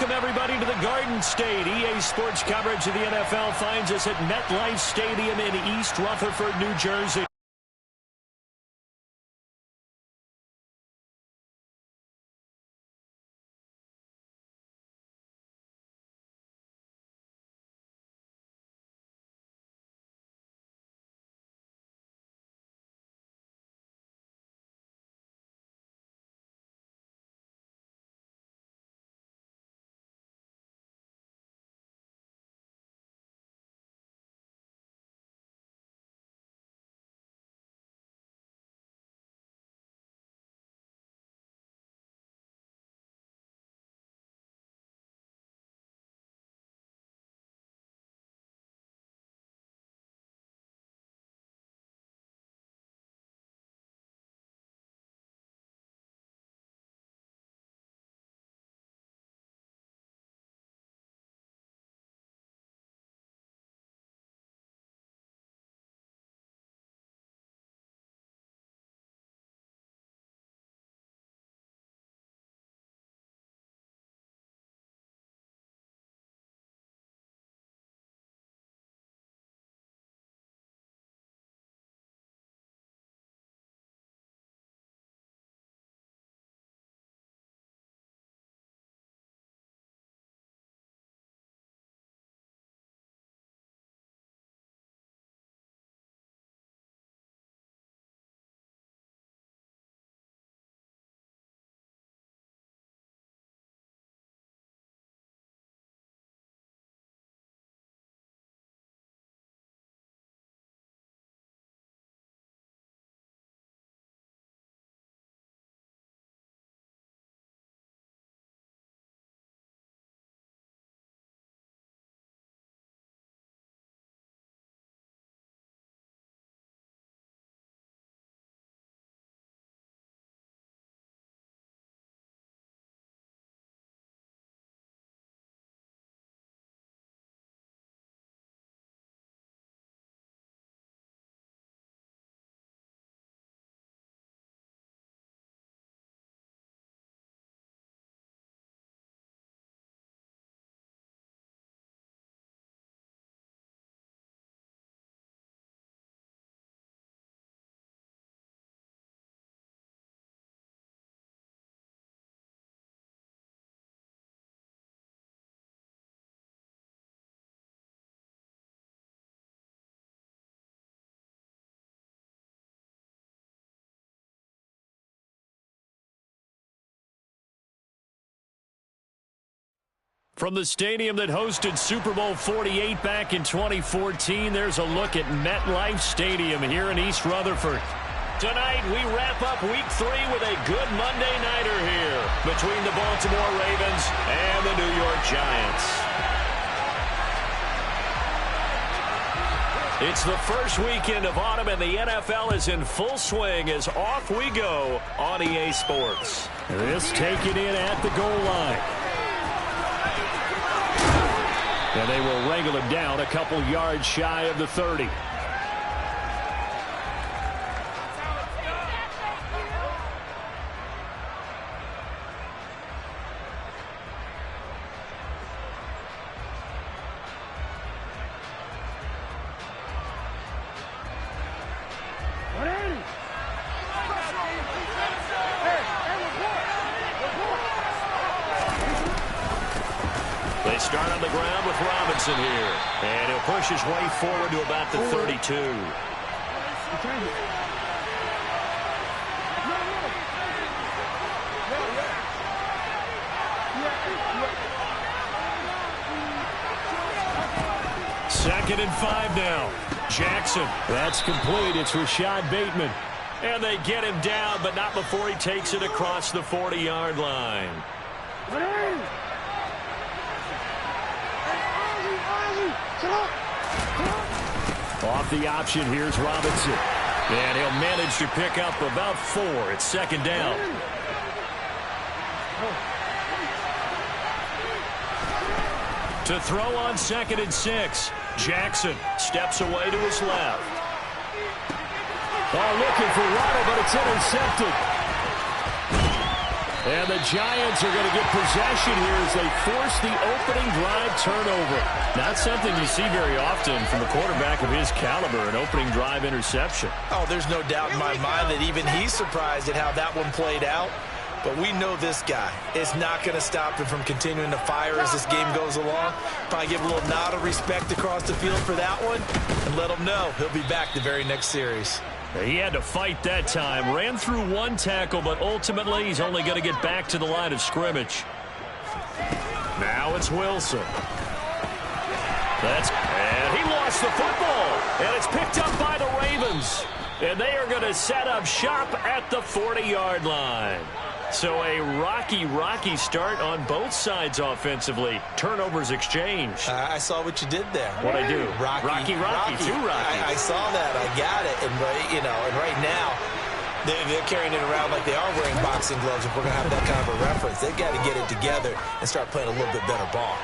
Welcome, everybody, to the Garden State. EA Sports coverage of the NFL finds us at MetLife Stadium in East Rutherford, New Jersey. From the stadium that hosted Super Bowl 48 back in 2014, there's a look at MetLife Stadium here in East Rutherford. Tonight, we wrap up Week 3 with a good Monday nighter here between the Baltimore Ravens and the New York Giants. It's the first weekend of autumn, and the NFL is in full swing as off we go on EA Sports. This taken in at the goal line. And they will wrangle him down a couple yards shy of the 30. They start on the ground with Robinson here. And he'll push his way forward to about the 32. Second and 5 now. Jackson. That's complete. It's Rashad Bateman. And they get him down, but not before he takes it across the 40-yard line. Off the option, here's Robinson. And he'll manage to pick up about 4. It's second down. To throw on second and 6. Jackson steps away to his left. Oh, looking for Waddle, but it's intercepted. And the Giants are going to get possession here as they force the opening drive turnover. Not something you see very often from a quarterback of his caliber, an opening drive interception. Oh, there's no doubt in my mind that even he's surprised at how that one played out. But we know this guy is not going to stop him from continuing to fire as this game goes along. Probably give a little nod of respect across the field for that one and let him know he'll be back the very next series. He had to fight that time. Ran through one tackle, but ultimately he's only going to get back to the line of scrimmage. Now it's Wilson. And he lost the football. And it's picked up by the Ravens. And they are going to set up shop at the 40-yard line. So a rocky start on both sides offensively. Turnovers exchanged. I saw what you did there. What'd I do? Rocky. Too rocky. I saw that. I got it. And, and right now, they're carrying it around like they are wearing boxing gloves. If we're going to have that kind of a reference, they've got to get it together and start playing a little bit better ball.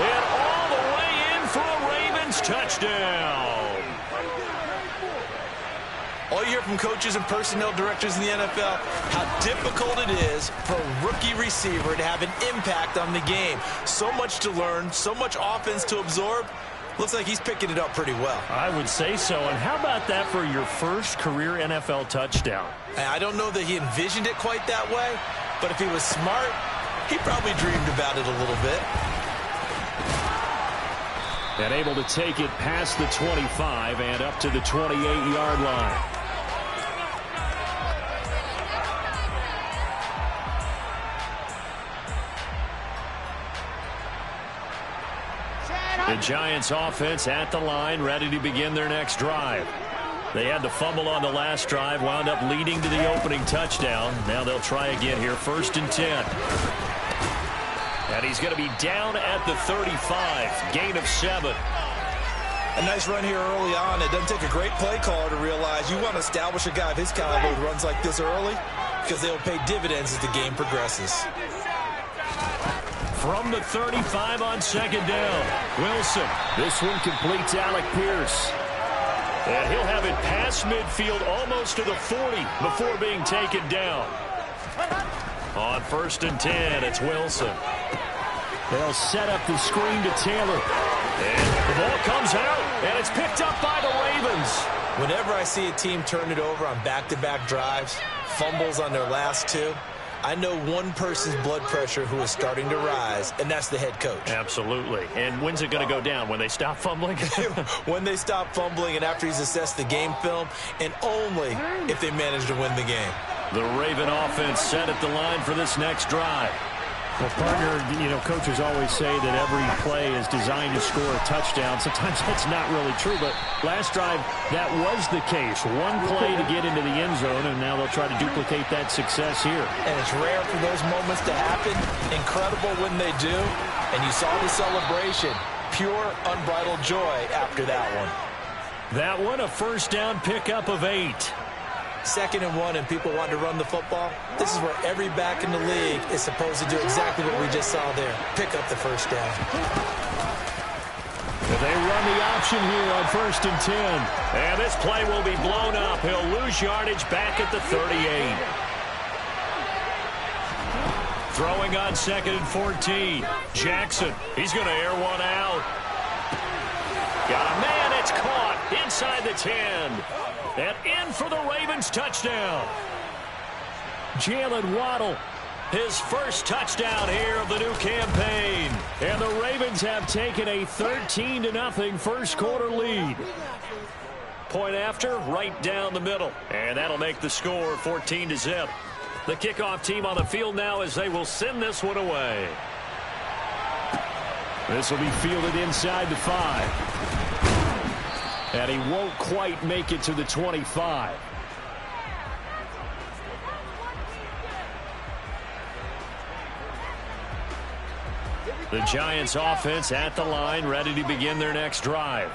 And all the way in for a Ravens touchdown. All you hear from coaches and personnel directors in the NFL, how difficult it is for a rookie receiver to have an impact on the game. So much to learn, so much offense to absorb. Looks like he's picking it up pretty well. I would say so. And how about that for your first career NFL touchdown? I don't know that he envisioned it quite that way, but if he was smart, he probably dreamed about it a little bit. And able to take it past the 25 and up to the 28-yard line. The Giants offense at the line, ready to begin their next drive. They had the fumble on the last drive, wound up leading to the opening touchdown. Now they'll try again here, 1st and 10. And he's going to be down at the 35, gain of 7. A nice run here early on. It doesn't take a great play caller to realize you want to establish a guy of his caliber who runs like this early because they'll pay dividends as the game progresses. From the 35 on 2nd down, Wilson. This one completes Alec Pierce. And he'll have it past midfield almost to the 40 before being taken down. On 1st and 10, it's Wilson. They'll set up the screen to Taylor. And the ball comes out, and it's picked up by the Ravens. Whenever I see a team turn it over on back-to-back drives, fumbles on their last two, I know one person's blood pressure who is starting to rise, and that's the head coach. Absolutely. And when's it going to go down? When they stop fumbling? When they stop fumbling and after he's assessed the game film, and only if they manage to win the game. The Raven offense set at the line for this next drive. Well, partner, coaches always say that every play is designed to score a touchdown. Sometimes that's not really true, but last drive, that was the case. One play to get into the end zone, and now they'll try to duplicate that success here. And it's rare for those moments to happen. Incredible when they do. And you saw the celebration. Pure, unbridled joy after that one. That one, a 1st down pickup of 8. 2nd and 1 and people want to run the football. This is where every back in the league is supposed to do exactly what we just saw there. Pick up the 1st down. They run the option here on 1st and 10. And this play will be blown up. He'll lose yardage back at the 38. Throwing on 2nd and 14. Jackson, he's going to air one out. Got a man, it's caught inside the 10. And in for the Ravens touchdown. Jalen Waddle, his first touchdown here of the new campaign. And the Ravens have taken a 13-0 first quarter lead. Point after, right down the middle. And that'll make the score 14-0. The kickoff team on the field now as they will send this one away. This will be fielded inside the 5. And he won't quite make it to the 25. The Giants offense at the line, ready to begin their next drive.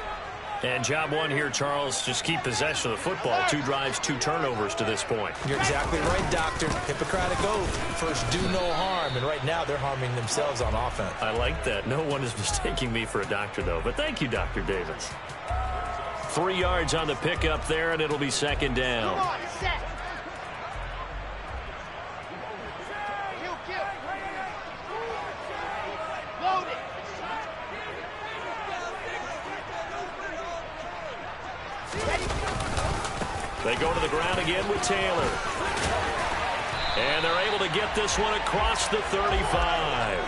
And job one here, Charles, just keep possession of the football. 2 drives, 2 turnovers to this point. You're exactly right, Doctor. Hippocratic oath. First, do no harm. And right now, they're harming themselves on offense. I like that. No one is mistaking me for a doctor, though. But thank you, Dr. Davis. 3 yards on the pickup there, and it'll be 2nd down. They go to the ground again with Taylor. And they're able to get this one across the 35.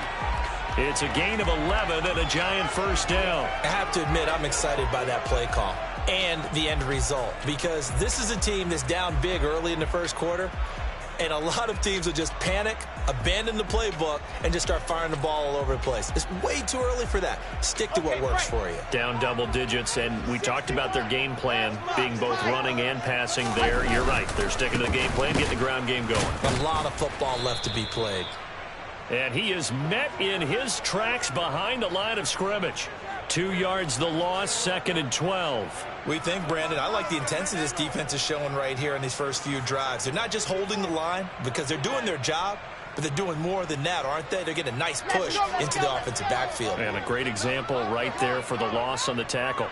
It's a gain of 11 and a Giant first down. I have to admit, I'm excited by that play call and the end result, because this is a team that's down big early in the first quarter, and a lot of teams will just panic, abandon the playbook, and just start firing the ball all over the place. It's way too early for that. Stick to what works for you. Down double digits, and we talked about their game plan being both running and passing there. You're right. They're sticking to the game plan, getting the ground game going. A lot of football left to be played. And he is met in his tracks behind the line of scrimmage. 2 yards the loss, 2nd and 12. We think, Brandon, I like the intensity this defense is showing right here in these first few drives. They're not just holding the line because they're doing their job, but they're doing more than that, aren't they? They're getting a nice push into the offensive backfield. And a great example right there for the loss on the tackle.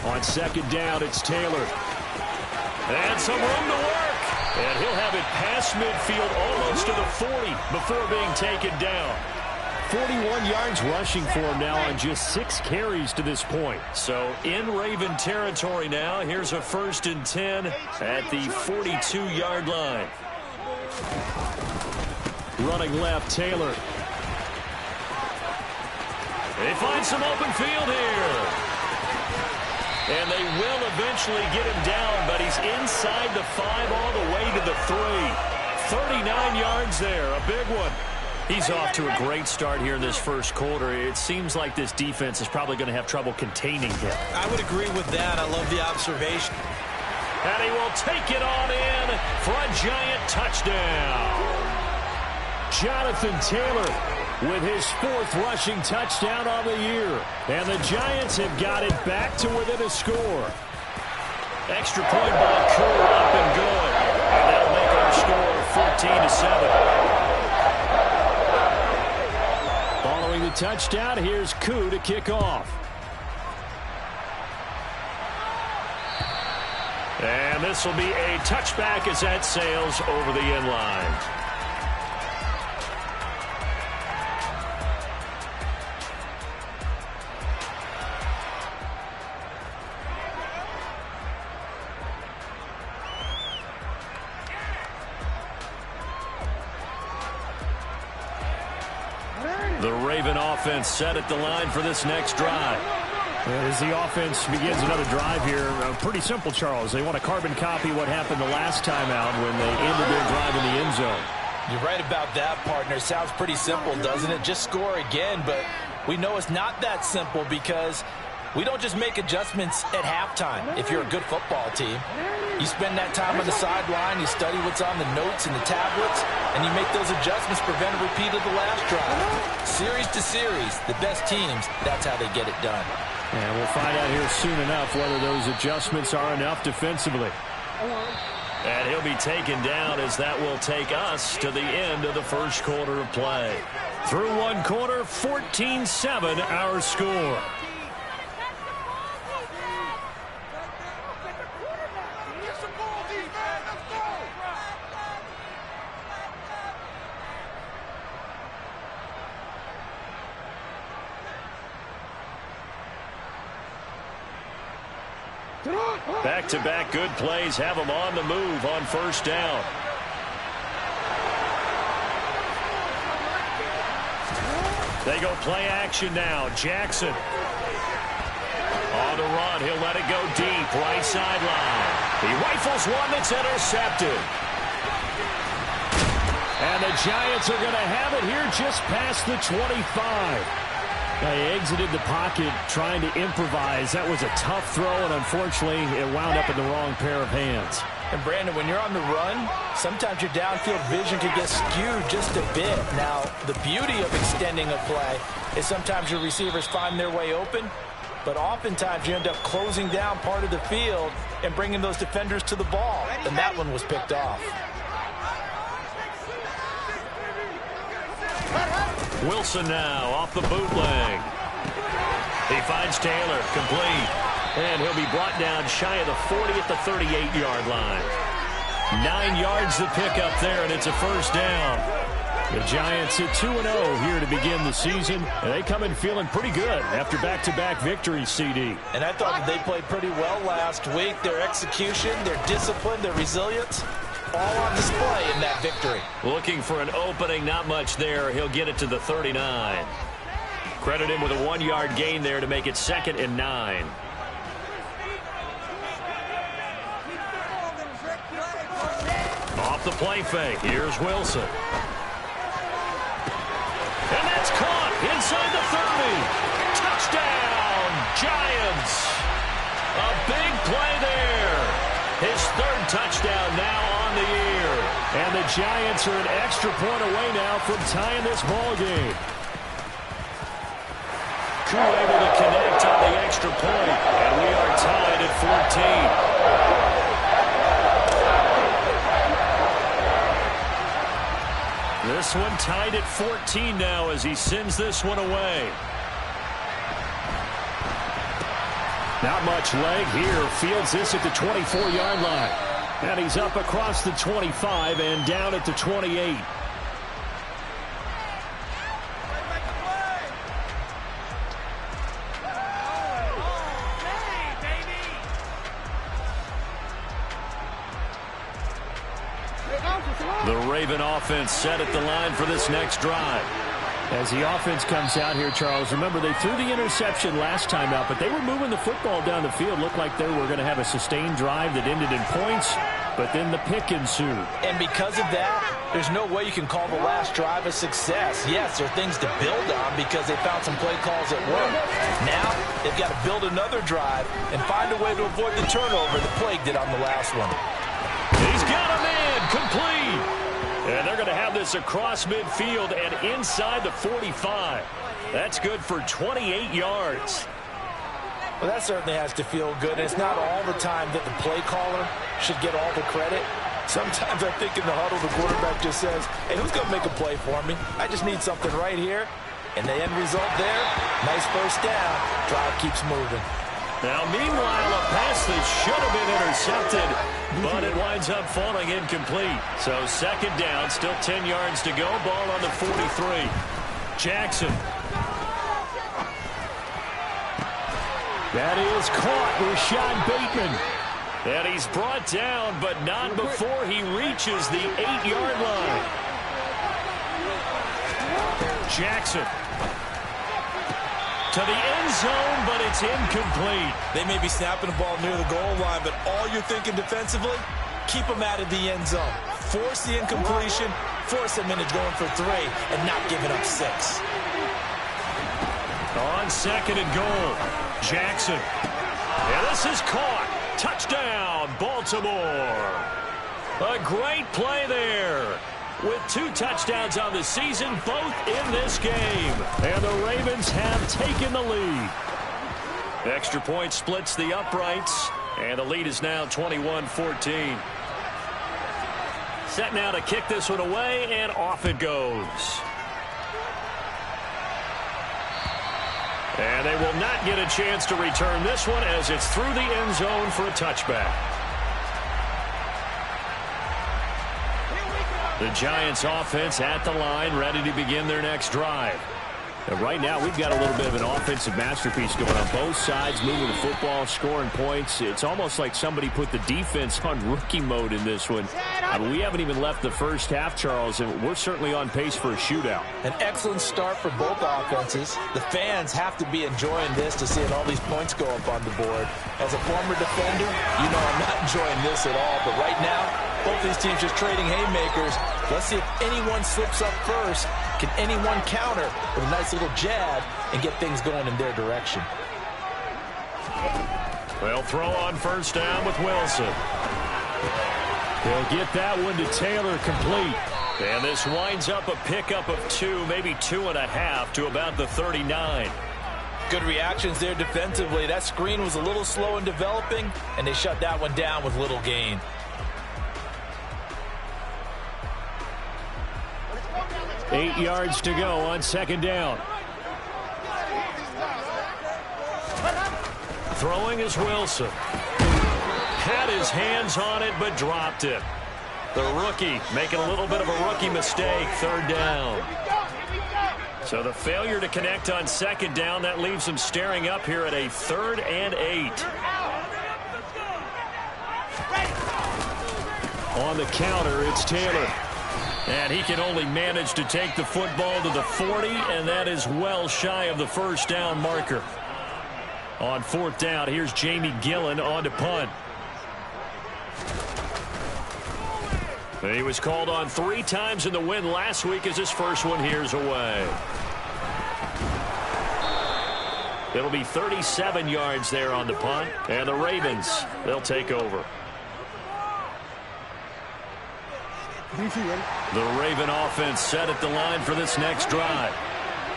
On 2nd down, it's Taylor. And some room to work. And he'll have it past midfield almost to the 40 before being taken down. 41 yards rushing for him now on just 6 carries to this point. So in Raven territory now. Here's a 1st and 10 at the 42-yard line. Running left, Taylor. They find some open field here. And they will eventually get him down, but he's inside the 5 all the way to the 3. 39 yards there, a big one. He's off to a great start here in this first quarter. It seems like this defense is probably going to have trouble containing him. I would agree with that. I love the observation. And he will take it on in for a Giant touchdown. Jonathan Taylor with his 4th rushing touchdown on the year. And the Giants have got it back to within a score. Extra point ball, cool, up and good. And that'll make our score 14-7. Following the touchdown, here's Koo to kick off. And this will be a touchback as that sails over the end line. The Raven offense set at the line for this next drive. As the offense begins another drive here, pretty simple, Charles. They want to carbon copy what happened the last time out when they ended their drive in the end zone. You're right about that, partner. Sounds pretty simple, doesn't it? Just score again, but we know it's not that simple because we don't just make adjustments at halftime if you're a good football team. You spend that time on the sideline, you study what's on the notes and the tablets, and you make those adjustments, prevent a repeat of the last drive. Series to series, the best teams, that's how they get it done. And we'll find out here soon enough whether those adjustments are enough defensively. And he'll be taken down as that will take us to the end of the first quarter of play. Through one quarter, 14-7 our score. Back-to-back good plays have them on the move on first down. They go play action now. Jackson on the run. He'll let it go deep. Right sideline. He rifles one that's intercepted. And the Giants are going to have it here just past the 25. They exited the pocket trying to improvise. That was a tough throw, and unfortunately, it wound up in the wrong pair of hands. And, Brandon, when you're on the run, sometimes your downfield vision can get skewed just a bit. Now, the beauty of extending a play is sometimes your receivers find their way open, but oftentimes you end up closing down part of the field and bringing those defenders to the ball, and that one was picked off. Wilson now off the bootleg. He finds Taylor, complete. And he'll be brought down shy of the 40 at the 38-yard line. 9 yards to pick up there, and it's a first down. The Giants at 2-0 here to begin the season. And they come in feeling pretty good after back-to-back victories, CD. And I thought that they played pretty well last week. Their execution, their discipline, their resilience, all on display in that victory. Looking for an opening, not much there. He'll get it to the 39. Credit him with a 1-yard gain there to make it 2nd and 9. Off the play fake. Here's Wilson. And that's caught inside the 30. Touchdown, Giants. A big play there. His 3rd touchdown now on the year. And the Giants are an extra point away now from tying this ball game. Able to connect on the extra point, and we are tied at 14. This one tied at 14 now as he sends this one away. Not much leg here. Fields this at the 24-yard line. And he's up across the 25 and down at the 28. The Raven offense set at the line for this next drive. As the offense comes out here, Charles, remember they threw the interception last time out, but they were moving the football down the field. Looked like they were going to have a sustained drive that ended in points, but then the pick ensued. And because of that, there's no way you can call the last drive a success. Yes, there are things to build on because they found some play calls that work. Now, they've got to build another drive and find a way to avoid the turnover that plagued it on the last one. He's got a man complete. And they're going to have this across midfield and inside the 45. That's good for 28 yards. Well, that certainly has to feel good. It's not all the time that the play caller should get all the credit. Sometimes I think in the huddle, the quarterback just says, hey, who's going to make a play for me? I just need something right here. And the end result there, nice first down. Drive keeps moving. Now, meanwhile, a pass that should have been intercepted, but it winds up falling incomplete. So 2nd down, still 10 yards to go. Ball on the 43. Jackson. That is caught. Rashad Bateman. And he's brought down, but not before he reaches the 8-yard line. Jackson. To the end zone, but it's incomplete. They may be snapping the ball near the goal line, but all you're thinking defensively, keep them out of the end zone. Force the incompletion, force them into going for 3, and not giving up 6. On 2nd and goal, Jackson. And this is caught. Touchdown, Baltimore. A great play there. With 2 touchdowns on the season, both in this game. And the Ravens have taken the lead. Extra point splits the uprights, and the lead is now 21-14. Set now to kick this one away, and off it goes. And they will not get a chance to return this one as it's through the end zone for a touchback. The Giants offense at the line, ready to begin their next drive. And right now, we've got a little bit of an offensive masterpiece going on both sides, moving the football, scoring points. It's almost like somebody put the defense on rookie mode in this one. I mean, we haven't even left the first half, Charles, and we're certainly on pace for a shootout. An excellent start for both offenses. The fans have to be enjoying this to see all these points go up on the board. As a former defender, you know I'm not enjoying this at all. But right now, both these teams just trading haymakers. Let's see if anyone slips up first. Can anyone counter with a nice little jab and get things going in their direction? They'll throw on first down with Wilson. They'll get that one to Taylor complete. And this winds up a pickup of 2, maybe 2.5 to about the 39. Good reactions there defensively. That screen was a little slow in developing, and they shut that one down with little gain. Eight yards to go on 2nd down. Throwing is Wilson. Had his hands on it, but dropped it. The rookie making a little bit of a rookie mistake. Third down. So the failure to connect on second down, that leaves them staring up here at a 3rd and 8. On the counter, it's Taylor. And he can only manage to take the football to the 40, and that is well shy of the first down marker. On 4th down, here's Jamie Gillen on to punt. He was called on 3 times in the win last week as his first one here's away. It'll be 37 yards there on the punt, and the Ravens, they'll take over. The Raven offense set at the line for this next drive.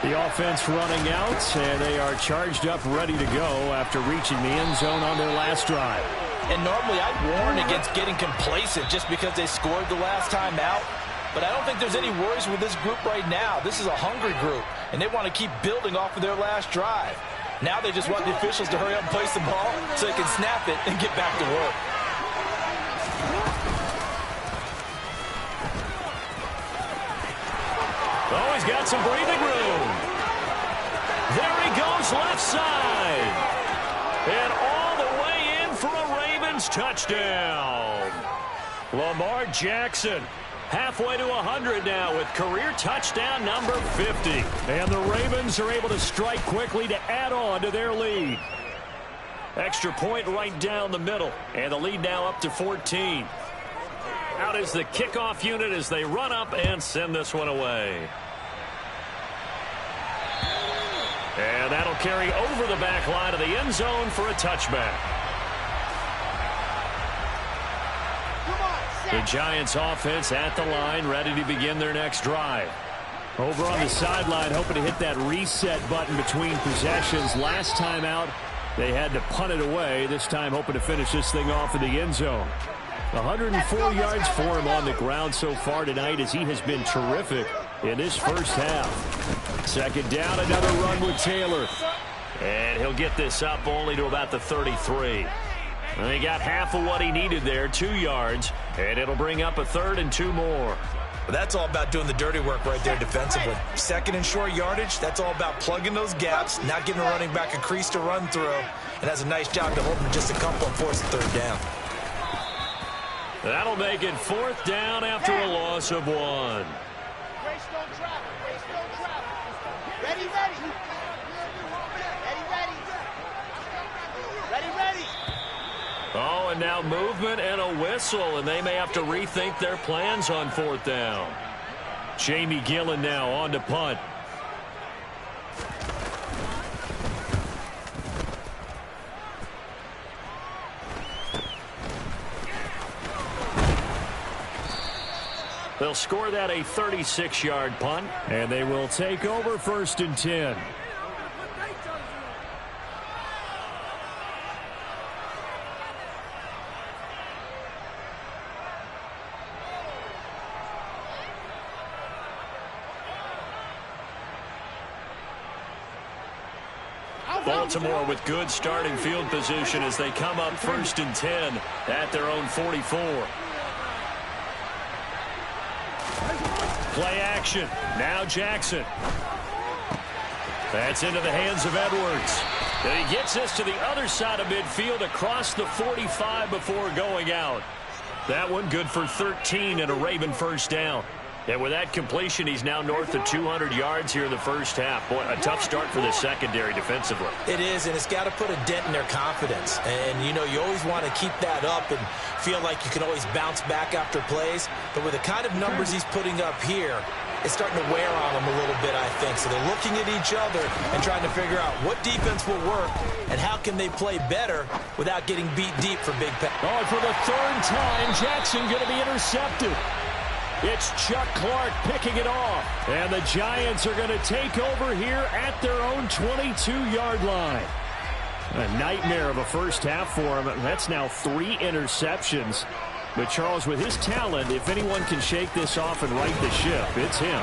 The offense running out, and they are charged up, ready to go after reaching the end zone on their last drive. And normally I'd warn against getting complacent just because they scored the last time out. But I don't think there's any worries with this group right now. This is a hungry group, and they want to keep building off of their last drive. Now they just want the officials to hurry up and place the ball so they can snap it and get back to work. Oh, he's got some breathing room. There he goes, left side. And all the way in for a Ravens touchdown. Lamar Jackson halfway to 100 now with career touchdown number 50. And the Ravens are able to strike quickly to add on to their lead. Extra point right down the middle. And the lead now up to 14. Out is the kickoff unit as they run up and send this one away. And that'll carry over the back line of the end zone for a touchback. The Giants offense at the line, ready to begin their next drive. Over on the sideline, hoping to hit that reset button between possessions. Last time out, they had to punt it away. This time hoping to finish this thing off in the end zone. 104 yards for him on the ground so far tonight as he has been terrific in this first half. Second down, another run with Taylor. And he'll get this up only to about the 33. And he got half of what he needed there, 2 yards, and it'll bring up a 3rd and 2 more. But that's all about doing the dirty work right there defensively. Second and short yardage, that's all about plugging those gaps, not giving a running back a crease to run through, and does a nice job to hold him just a couple and force the 3rd down. That'll make it 4th down after a loss of 1. Race don't travel. Race don't travel. Ready, ready. Ready, ready. Ready, ready. Oh, and now movement and a whistle, and they may have to rethink their plans on 4th down. Jamie Gillen now on to punt. They'll score that a 36-yard punt, and they will take over 1st and 10. Baltimore with good starting field position as they come up 1st and 10 at their own 44. Play action. Now Jackson. That's into the hands of Edwards. And he gets this to the other side of midfield across the 45 before going out. That one good for 13 and a Raven first down. And with that completion, he's now north of 200 yards here in the first half. Boy, a tough start for the secondary defensively. It is, and it's got to put a dent in their confidence. And, you know, you always want to keep that up and feel like you can always bounce back after plays. But with the kind of numbers he's putting up here, it's starting to wear on them a little bit, I think. So they're looking at each other and trying to figure out what defense will work and how can they play better without getting beat deep for big pass. Oh, and for the 3rd time, Jackson going to be intercepted. It's Chuck Clark picking it off. And the Giants are going to take over here at their own 22-yard line. A nightmare of a first half for him. That's now 3 interceptions. But Charles, with his talent, if anyone can shake this off and right the ship, it's him.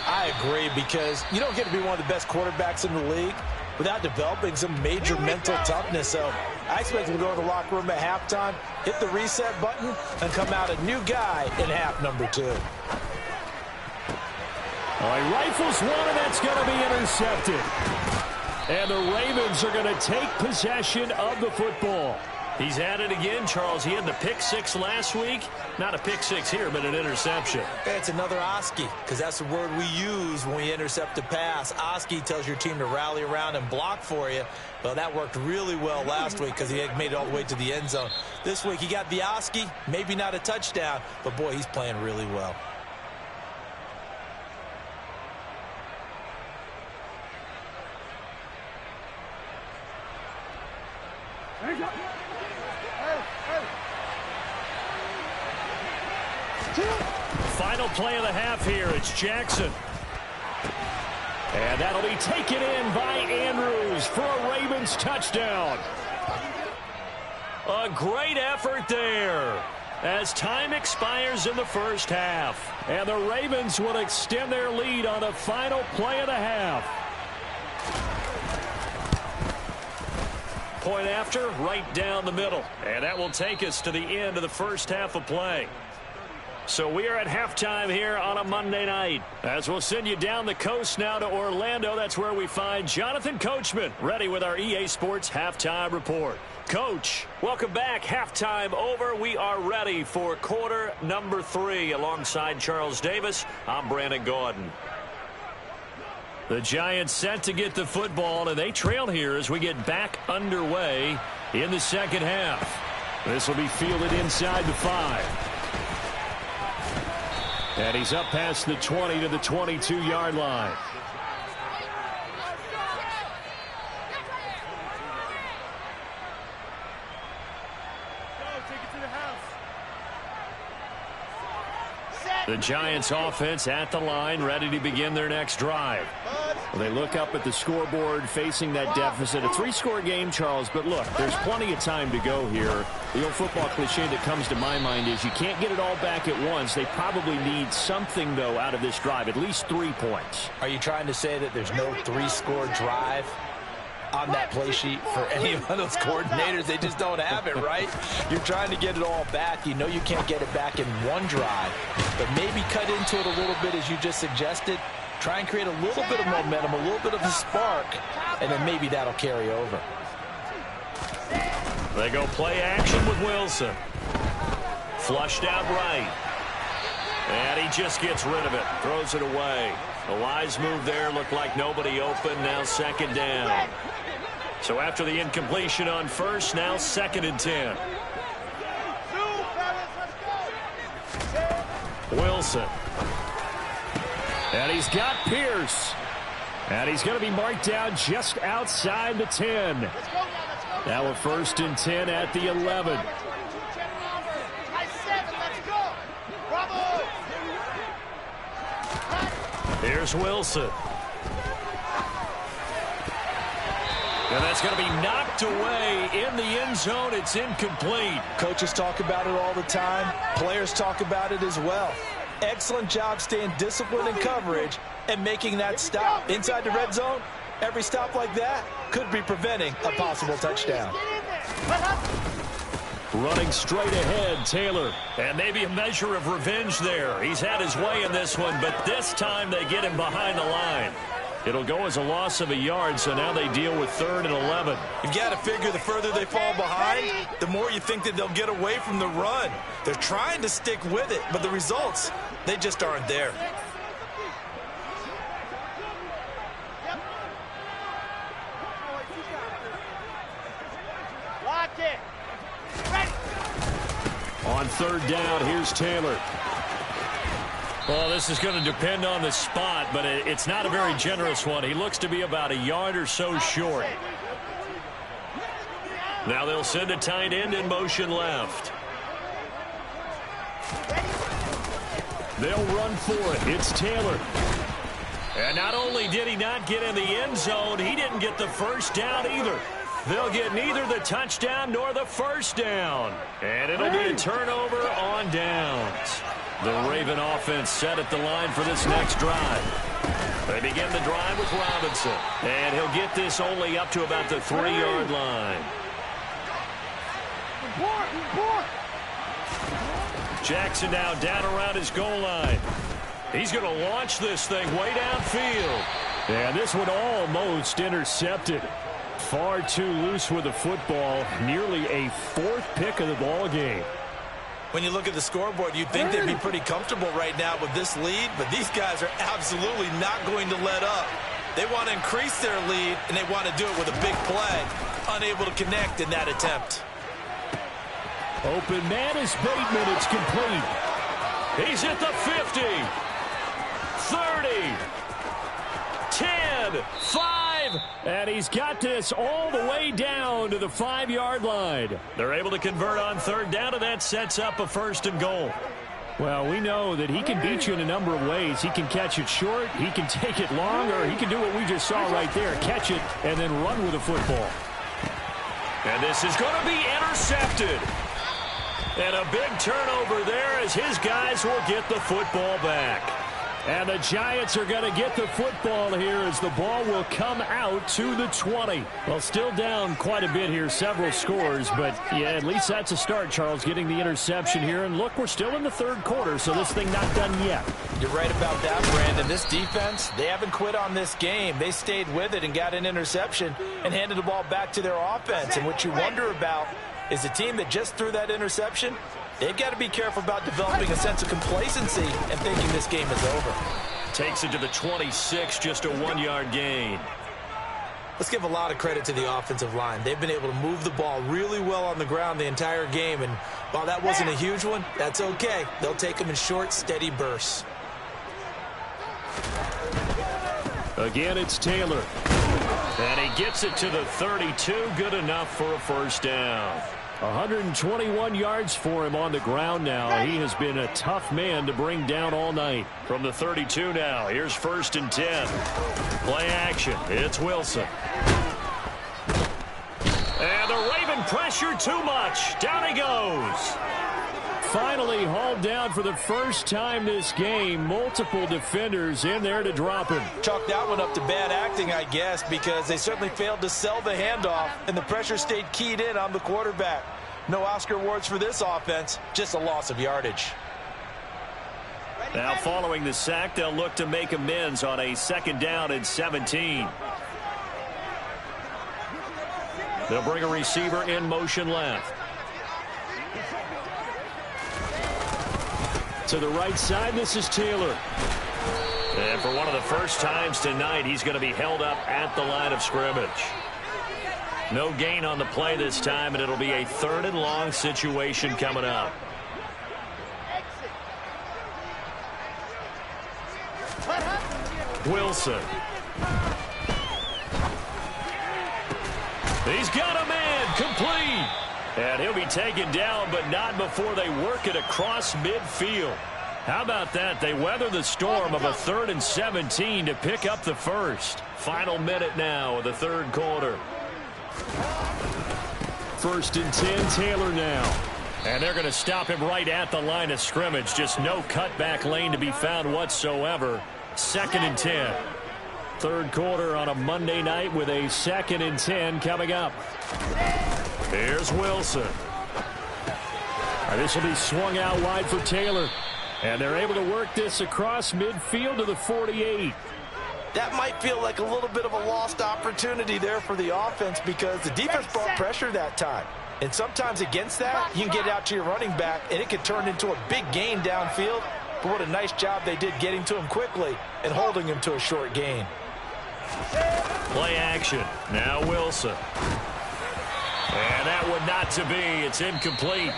I agree, because you don't get to be one of the best quarterbacks in the league without developing some major mental toughness. So I expect him to go to the locker room at halftime, hit the reset button, and come out a new guy in half number 2. He rifles one, and that's going to be intercepted. And the Ravens are going to take possession of the football. He's at it again, Charles. He had the pick 6 last week. Not a pick 6 here, but an interception. It's another Oski, because that's the word we use when we intercept a pass. Oski tells your team to rally around and block for you. Well, that worked really well last week because he had made it all the way to the end zone. This week he got the Oski, maybe not a touchdown, but boy, he's playing really well. Final play of the half here. It's Jackson. And that'll be taken in by Andrews for a Ravens touchdown. A great effort there as time expires in the first half. And the Ravens will extend their lead on the final play of the half. Point after, right down the middle. And that will take us to the end of the first half of play. So we are at halftime here on a Monday night. As we'll send you down the coast now to Orlando. That's where we find Jonathan Coachman ready with our EA Sports Halftime Report. Coach, welcome back. Halftime over. We are ready for quarter number 3. Alongside Charles Davis, I'm Brandon Gaudin. The Giants set to get the football, and they trail here as we get back underway in the second half. This will be fielded inside the 5. And he's up past the 20 to the 22-yard line. The Giants offense at the line, ready to begin their next drive. Well, they look up at the scoreboard facing that deficit. A 3-score game, Charles, but look, there's plenty of time to go here. The old football cliche that comes to my mind is you can't get it all back at once. They probably need something, though, out of this drive, at least 3 points. Are you trying to say that there's no 3-score drive on that play sheet for any of those coordinators? They just don't have it, right? You're trying to get it all back. You know you can't get it back in one drive, but maybe cut into it a little bit as you just suggested. Try and create a little bit of momentum, a little bit of a spark, and then maybe that'll carry over. They go play action with Wilson. Flushed out right. And he just gets rid of it. Throws it away. A wise move there. Looked like nobody open. Now second down. So after the incompletion on first, now 2nd and 10. Wilson. And he's got Pierce. And he's going to be marked down just outside the 10. Now a 1st and 10 at the 11. Here's Wilson. And that's going to be knocked away in the end zone. It's incomplete. Coaches talk about it all the time. Players talk about it as well. Excellent job staying disciplined in coverage and making that stop. Inside the red zone, every stop like that could be preventing a possible touchdown. Running straight ahead, Taylor. And maybe a measure of revenge there. He's had his way in this one, but this time they get him behind the line. It'll go as a loss of a yard, so now they deal with 3rd and 11. You've got to figure the further they fall behind, the more you think that they'll get away from the run. They're trying to stick with it, but the results, they just aren't there. Lock it. Ready. On 3rd down, here's Taylor. Well, this is going to depend on the spot, but it's not a very generous one. He looks to be about a yard or so short. Now they'll send a tight end in motion left. They'll run for it. It's Taylor. And not only did he not get in the end zone, he didn't get the first down either. They'll get neither the touchdown nor the first down. And it'll be a turnover on downs. The Raven offense set at the line for this next drive. They begin the drive with Robinson. And he'll get this only up to about the 3-yard line. Jackson now down around his goal line. He's going to launch this thing way downfield. And this one almost intercepted. Far too loose with the football. Nearly a fourth pick of the ball game. When you look at the scoreboard, you'd think they'd be pretty comfortable right now with this lead, but these guys are absolutely not going to let up. They want to increase their lead, and they want to do it with a big play. Unable to connect in that attempt. Open man is Bateman. It's complete. He's at the 50. 30. 10. 5. And he's got this all the way down to the 5-yard line. They're able to convert on third down, and that sets up a 1st and goal. Well, we know that he can beat you in a number of ways. He can catch it short, he can take it long, or he can do what we just saw right there, catch it and then run with the football. And this is going to be intercepted. And a big turnover there as his guys will get the football back. And the Giants are going to get the football here as the ball will come out to the 20. Well, still down quite a bit here, several scores, but yeah, at least that's a start, Charles, getting the interception here. And look, we're still in the 3rd quarter, so this thing not done yet. You're right about that, Brandon. This defense, they haven't quit on this game. They stayed with it and got an interception and handed the ball back to their offense. And what you wonder about is the team that just threw that interception, they've got to be careful about developing a sense of complacency and thinking this game is over. Takes it to the 26, just a 1-yard gain. Let's give a lot of credit to the offensive line. They've been able to move the ball really well on the ground the entire game, and while that wasn't a huge one, that's okay. They'll take them in short, steady bursts. Again, it's Taylor. And he gets it to the 32, good enough for a 1st down. 121 yards for him on the ground now. He has been a tough man to bring down all night. From the 32 now, here's 1st and 10. Play action. It's Wilson. And the Raven pressure too much. Down he goes. Finally hauled down for the first time this game. Multiple defenders in there to drop him. Chalk that one up to bad acting, I guess, because they certainly failed to sell the handoff, and the pressure stayed keyed in on the quarterback. No Oscar awards for this offense, just a loss of yardage. Now following the sack, they'll look to make amends on a 2nd down and 17. They'll bring a receiver in motion left. To the right side, this is Taylor. And for one of the first times tonight, he's going to be held up at the line of scrimmage. No gain on the play this time, and it'll be a 3rd and long situation coming up. Wilson. He's got a man, complete. And he'll be taken down, but not before they work it across midfield. How about that? They weather the storm of a 3rd and 17 to pick up the 1st. Final minute now of the 3rd quarter. 1st and 10, Taylor now. And they're going to stop him right at the line of scrimmage. Just no cutback lane to be found whatsoever. 2nd and 10. 3rd quarter on a Monday night with a 2nd and 10 coming up. Here's Wilson. This will be swung out wide for Taylor. And they're able to work this across midfield to the 48. That might feel like a little bit of a lost opportunity there for the offense because the defense brought pressure that time. And sometimes against that, you can get out to your running back, and it could turn into a big gain downfield. But what a nice job they did getting to him quickly and holding him to a short gain. Play action. Now Wilson. And that one not to be. It's incomplete.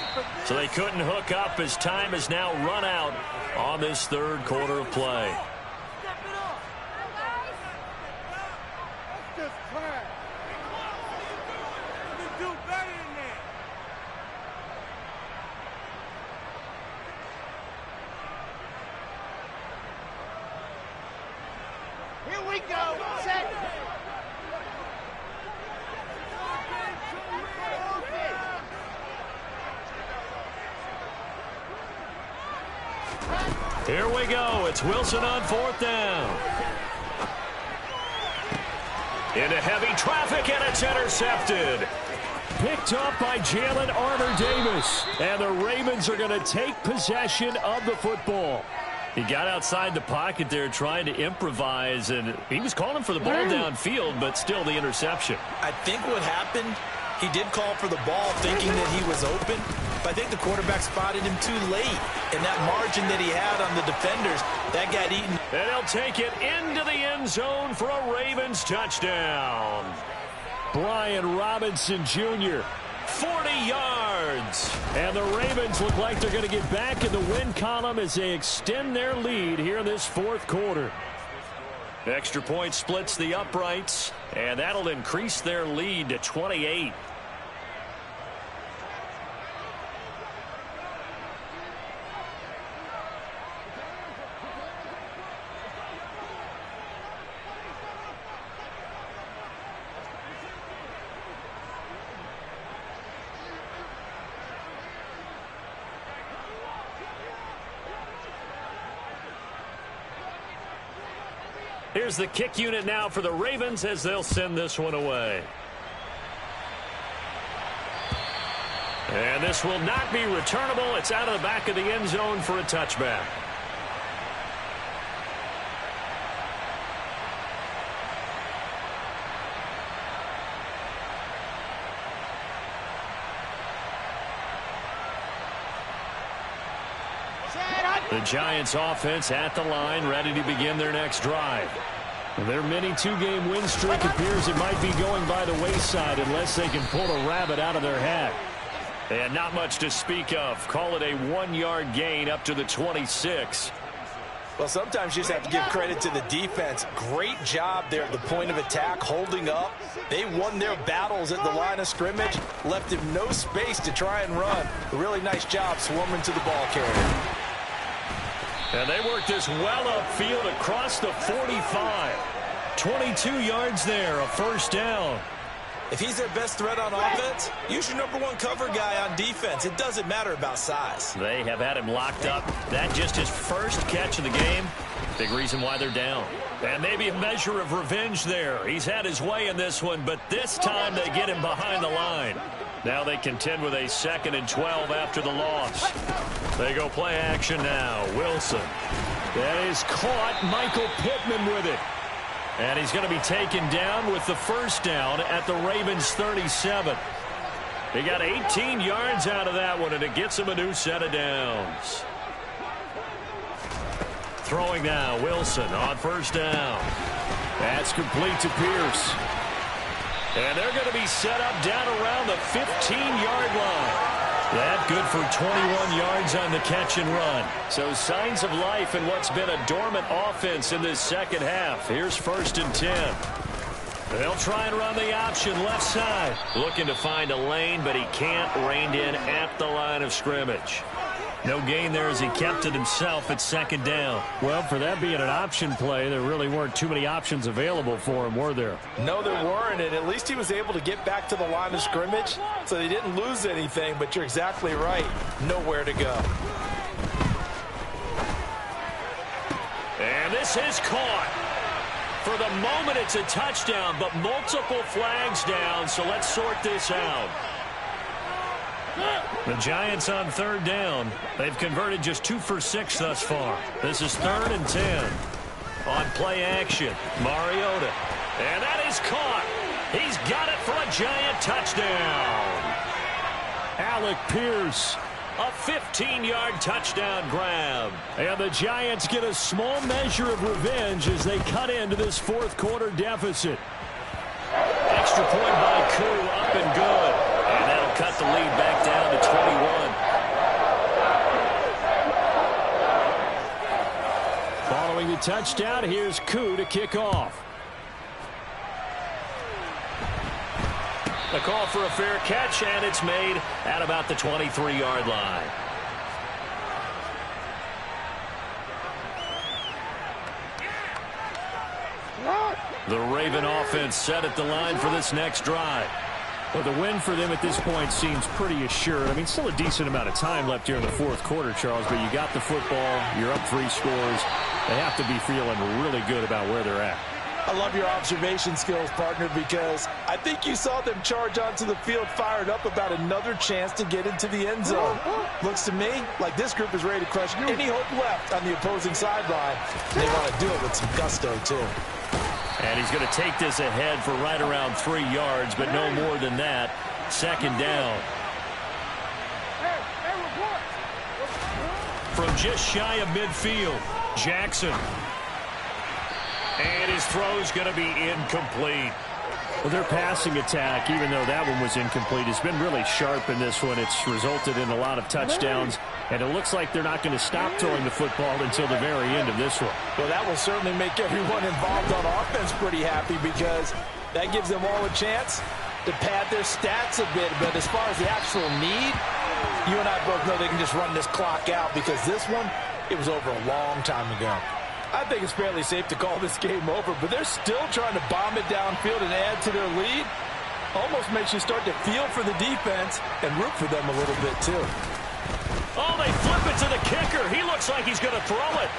So they couldn't hook up as time has now run out on this 3rd quarter of play. Here we go. Set. Here we go. It's Wilson on 4th down. Into heavy traffic, and it's intercepted. Picked off by Jalen Armour-Davis. And the Ravens are going to take possession of the football. He got outside the pocket there trying to improvise, and he was calling for the ball downfield, but still the interception. I think what happened, he did call for the ball thinking that he was open, but I think the quarterback spotted him too late. And that margin that he had on the defenders, that got eaten. And he'll take it into the end zone for a Ravens touchdown. Brian Robinson Jr., 40 yards. And the Ravens look like they're going to get back in the win column as they extend their lead here in this fourth quarter. Extra point splits the uprights, and that'll increase their lead to 28. Here's the kick unit now for the Ravens as they'll send this one away. And this will not be returnable. It's out of the back of the end zone for a touchback. The Giants offense at the line, ready to begin their next drive. Their mini two-game win streak appears it might be going by the wayside unless they can pull a rabbit out of their hat. And not much to speak of. Call it a 1-yard gain up to the 26. Well, sometimes you just have to give credit to the defense. Great job there at the point of attack, holding up. They won their battles at the line of scrimmage, left him no space to try and run. A really nice job swarming to the ball carrier. And they work this well upfield across the 45. 22 yards there, a first down. If he's their best threat on offense, use your #1 cover guy on defense. It doesn't matter about size. They have had him locked up. That just his first catch of the game. Big reason why they're down. And maybe a measure of revenge there. He's had his way in this one, but this time they get him behind the line. Now they contend with a 2nd and 12 after the loss. They go play action now. Wilson. That is caught. Michael Pittman with it. And he's going to be taken down with the first down at the Ravens 37. He got 18 yards out of that one, and it gets him a new set of downs. Throwing now, Wilson on first down. That's complete to Pierce. And they're going to be set up down around the 15-yard line. That good for 21 yards on the catch and run. So signs of life in what's been a dormant offense in this second half. Here's 1st and 10. They'll try and run the option left side. Looking to find a lane, but he can't. Reined in at the line of scrimmage. No gain there as he kept it himself at 2nd down. Well, for that being an option play, there really weren't too many options available for him, were there? No, there weren't, and at least he was able to get back to the line of scrimmage, so they didn't lose anything, but you're exactly right. Nowhere to go. And this is caught. For the moment, it's a touchdown, but multiple flags down, so let's sort this out. The Giants on 3rd down. They've converted just 2 for 6 thus far. This is 3rd and 10. On play action, Mariota. And that is caught. He's got it for a Giant touchdown. Alec Pierce. A 15-yard touchdown grab. And the Giants get a small measure of revenge as they cut into this fourth quarter deficit. Extra point by Koo, up and good. And that'll cut the lead back down to 21. Following the touchdown, here's Koo to kick off. A call for a fair catch, and it's made at about the 23-yard line. The Raven offense set at the line for this next drive. Well, the win for them at this point seems pretty assured. I mean, still a decent amount of time left here in the fourth quarter, Charles, but you got the football, you're up 3 scores. They have to be feeling really good about where they're at. I love your observation skills, partner, because I think you saw them charge onto the field fired up about another chance to get into the end zone. Looks to me like this group is ready to crush any hope left on the opposing sideline. They want to do it with some gusto, too. And he's going to take this ahead for right around 3 yards, but no more than that. Second down. From just shy of midfield, Jackson. And his throw's going to be incomplete. Well, their passing attack, even though that one was incomplete, has been really sharp in this one. It's resulted in a lot of touchdowns, and it looks like they're not going to stop throwing the football until the very end of this one. Well, that will certainly make everyone involved on offense pretty happy, because that gives them all a chance to pad their stats a bit. But as far as the actual need, you and I both know they can just run this clock out, because this one, it was over a long time ago. I think it's fairly safe to call this game over, but they're still trying to bomb it downfield and add to their lead. Almost makes you start to feel for the defense and root for them a little bit, too. Oh, they flip it to the kicker. He looks like he's going to throw it.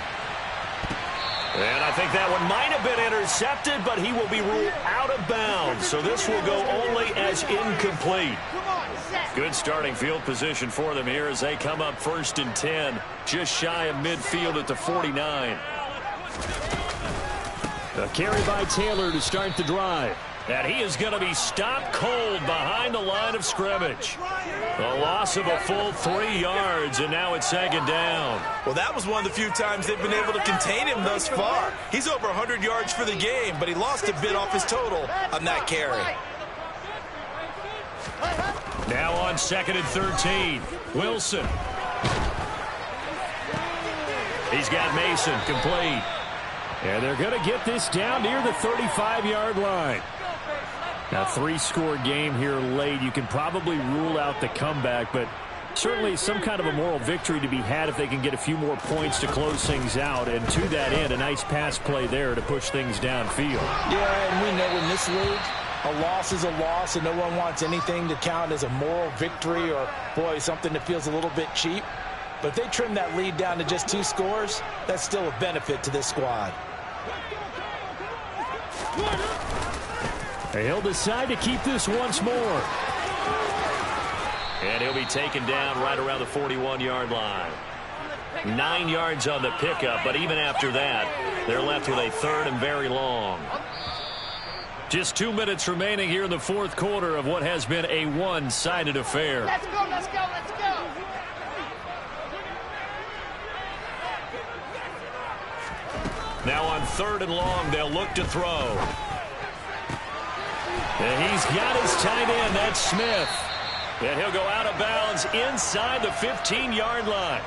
And I think that one might have been intercepted, but he will be ruled out of bounds. So this will go only as incomplete. Good starting field position for them here as they come up 1st and 10, just shy of midfield at the 49. A carry by Taylor to start the drive. And he is going to be stopped cold behind the line of scrimmage. A loss of a full 3 yards, and now it's 2nd down. Well, that was one of the few times they've been able to contain him thus far. He's over 100 yards for the game, but he lost a bit off his total on that carry. Now on 2nd and 13, Wilson. He's got Mason complete. And they're going to get this down near the 35-yard line. Now, 3-score game here late. You can probably rule out the comeback, but certainly some kind of a moral victory to be had if they can get a few more points to close things out. And to that end, a nice pass play there to push things downfield. Yeah, and we know in this league, a loss is a loss, and no one wants anything to count as a moral victory or, boy, something that feels a little bit cheap. But if they trim that lead down to just 2 scores, that's still a benefit to this squad. He'll decide to keep this once more. And he'll be taken down right around the 41-yard line. 9 yards on the pickup, but even after that, they're left with a 3rd and very long. Just 2 minutes remaining here in the 4th quarter of what has been a one-sided affair. Let's go, let's go, let's go. Now on 3rd and long, they'll look to throw. And he's got his tight end, that's Smith. And he'll go out of bounds inside the 15-yard line.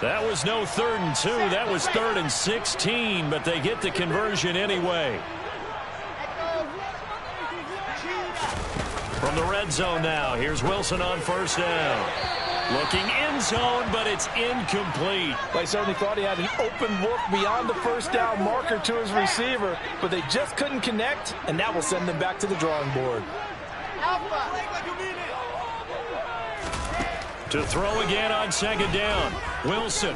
That was no 3rd and 2, that was 3rd and 16, but they get the conversion anyway. From the red zone now, here's Wilson on 1st down. Looking end zone, but it's incomplete. They certainly thought he had an open look beyond the 1st down marker to his receiver, but they just couldn't connect, and that will send them back to the drawing board. To throw again on 2nd down, Wilson.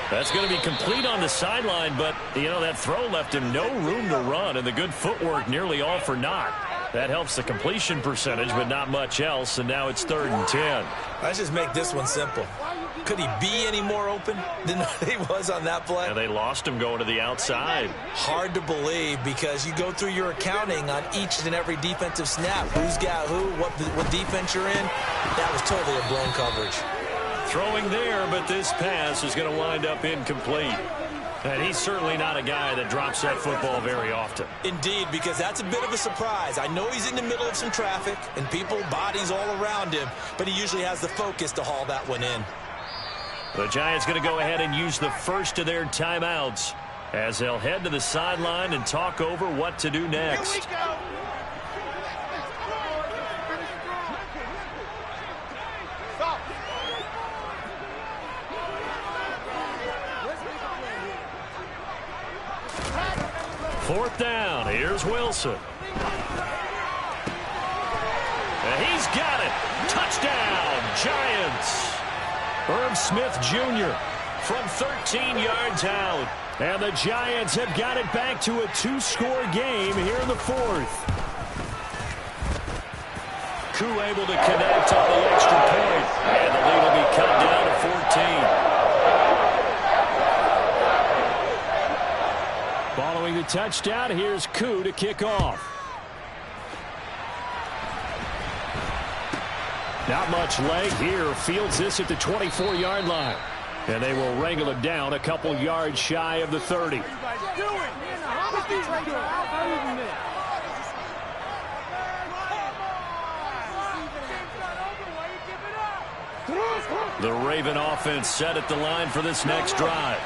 That's going to be complete on the sideline, but, you know, that throw left him no room to run, and the good footwork nearly all for naught. That helps the completion percentage, but not much else, and now it's 3rd and 10. Let's just make this one simple. Could he be any more open than he was on that play? And they lost him going to the outside. Hard to believe, because you go through your accounting on each and every defensive snap. Who's got who, what defense you're in. That was totally a blown coverage. Throwing there, but this pass is going to wind up incomplete. And he's certainly not a guy that drops that football very often. Indeed, because that's a bit of a surprise. I know he's in the middle of some traffic and people, bodies all around him, but he usually has the focus to haul that one in. The Giants going to go ahead and use the first of their timeouts as they'll head to the sideline and talk over what to do next. Here we go. Stop. 4th down. Here's Wilson. And he's got it. Touchdown, Giants. Irv Smith Jr. from 13 yards out And the Giants have got it back to a 2-score game here in the fourth. Koo able to connect on the extra point. And the lead will be cut down to 14. Following the touchdown, here's Koo to kick off. Not much leg here. Fields this at the 24-yard line. And they will wrangle him down a couple yards shy of the 30. The Raven offense set at the line for this next drive.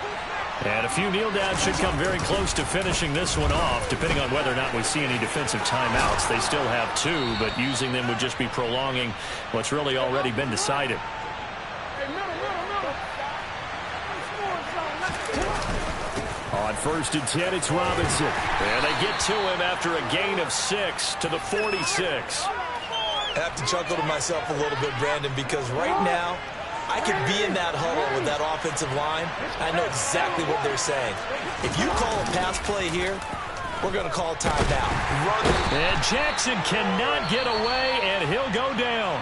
And a few kneel downs should come very close to finishing this one off, depending on whether or not we see any defensive timeouts. They still have 2, but using them would just be prolonging what's really already been decided. On 1st and 10, it's Robinson. And they get to him after a gain of 6 to the 46. I have to chuckle to myself a little bit, Brandon, because right now I could be in that huddle with that offensive line. I know exactly what they're saying. If you call a pass play here, we're going to call timeout. Run. And Jackson cannot get away, and he'll go down.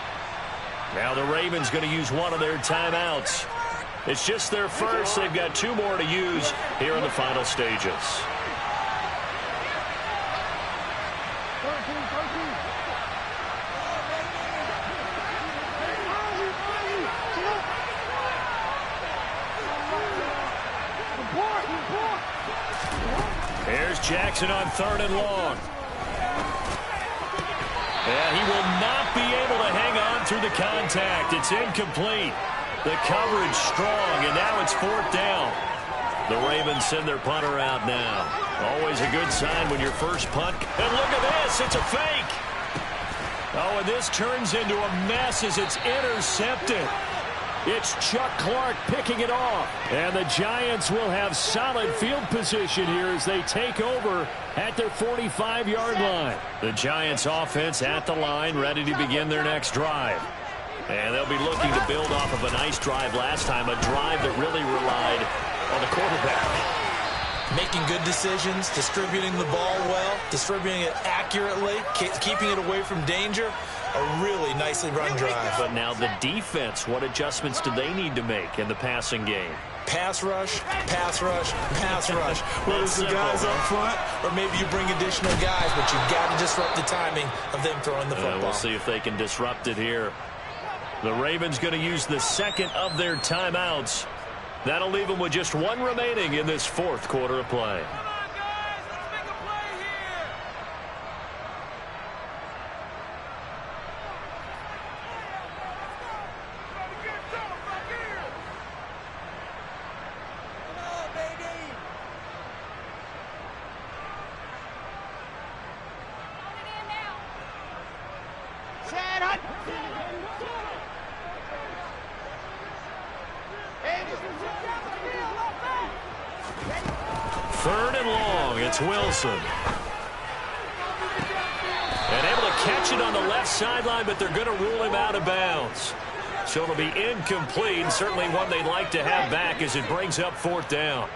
Now the Ravens going to use one of their timeouts. It's just their first. They've got 2 more to use here in the final stages. Here's Jackson on 3rd and long. And he will not be able to hang on through the contact. It's incomplete. The coverage strong, and now it's 4th down. The Ravens send their punter out now. Always a good sign when your first punt. And look at this. It's a fake. Oh, and this turns into a mess as it's intercepted. It's Chuck Clark picking it off. And the Giants will have solid field position here as they take over at their 45-yard line. The Giants offense at the line, ready to begin their next drive. And they'll be looking to build off of a nice drive last time, a drive that really relied on the quarterback. Making good decisions, distributing the ball well, distributing it accurately, keeping it away from danger. A really nicely run drive. But now the defense, what adjustments do they need to make in the passing game? Pass rush, pass rush, pass rush. Whether it's the guys up front or maybe you bring additional guys, but you've got to disrupt the timing of them throwing the football. We'll see if they can disrupt it here. The Ravens going to use the 2nd of their timeouts. That'll leave them with just 1 remaining in this 4th quarter of play. Wilson. And able to catch it on the left sideline, but they're going to rule him out of bounds. So it'll be incomplete. Certainly one they'd like to have back as it brings up 4th down.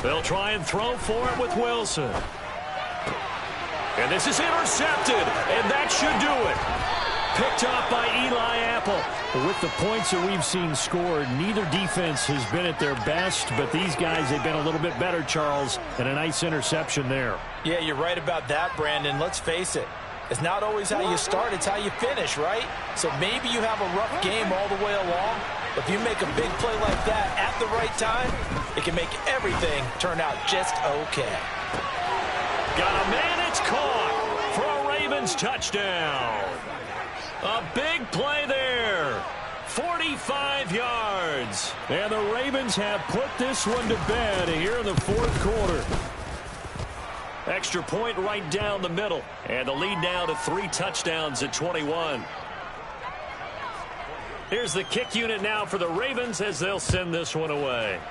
They'll try and throw for it with Wilson. And this is intercepted, and that should do it. Picked off by Eli Apple. With the points that we've seen scored, neither defense has been at their best, but these guys have been a little bit better, Charles, and a nice interception there. Yeah, you're right about that, Brandon. Let's face it. It's not always how you start, it's how you finish, right? So maybe you have a rough game all the way along, but if you make a big play like that at the right time, it can make everything turn out just okay. Got a man, it's caught for a Ravens touchdown. A big play there. 45 yards. And the Ravens have put this one to bed here in the 4th quarter. Extra point right down the middle. And the lead now to 3 touchdowns at 21. Here's the kick unit now for the Ravens as they'll send this one away.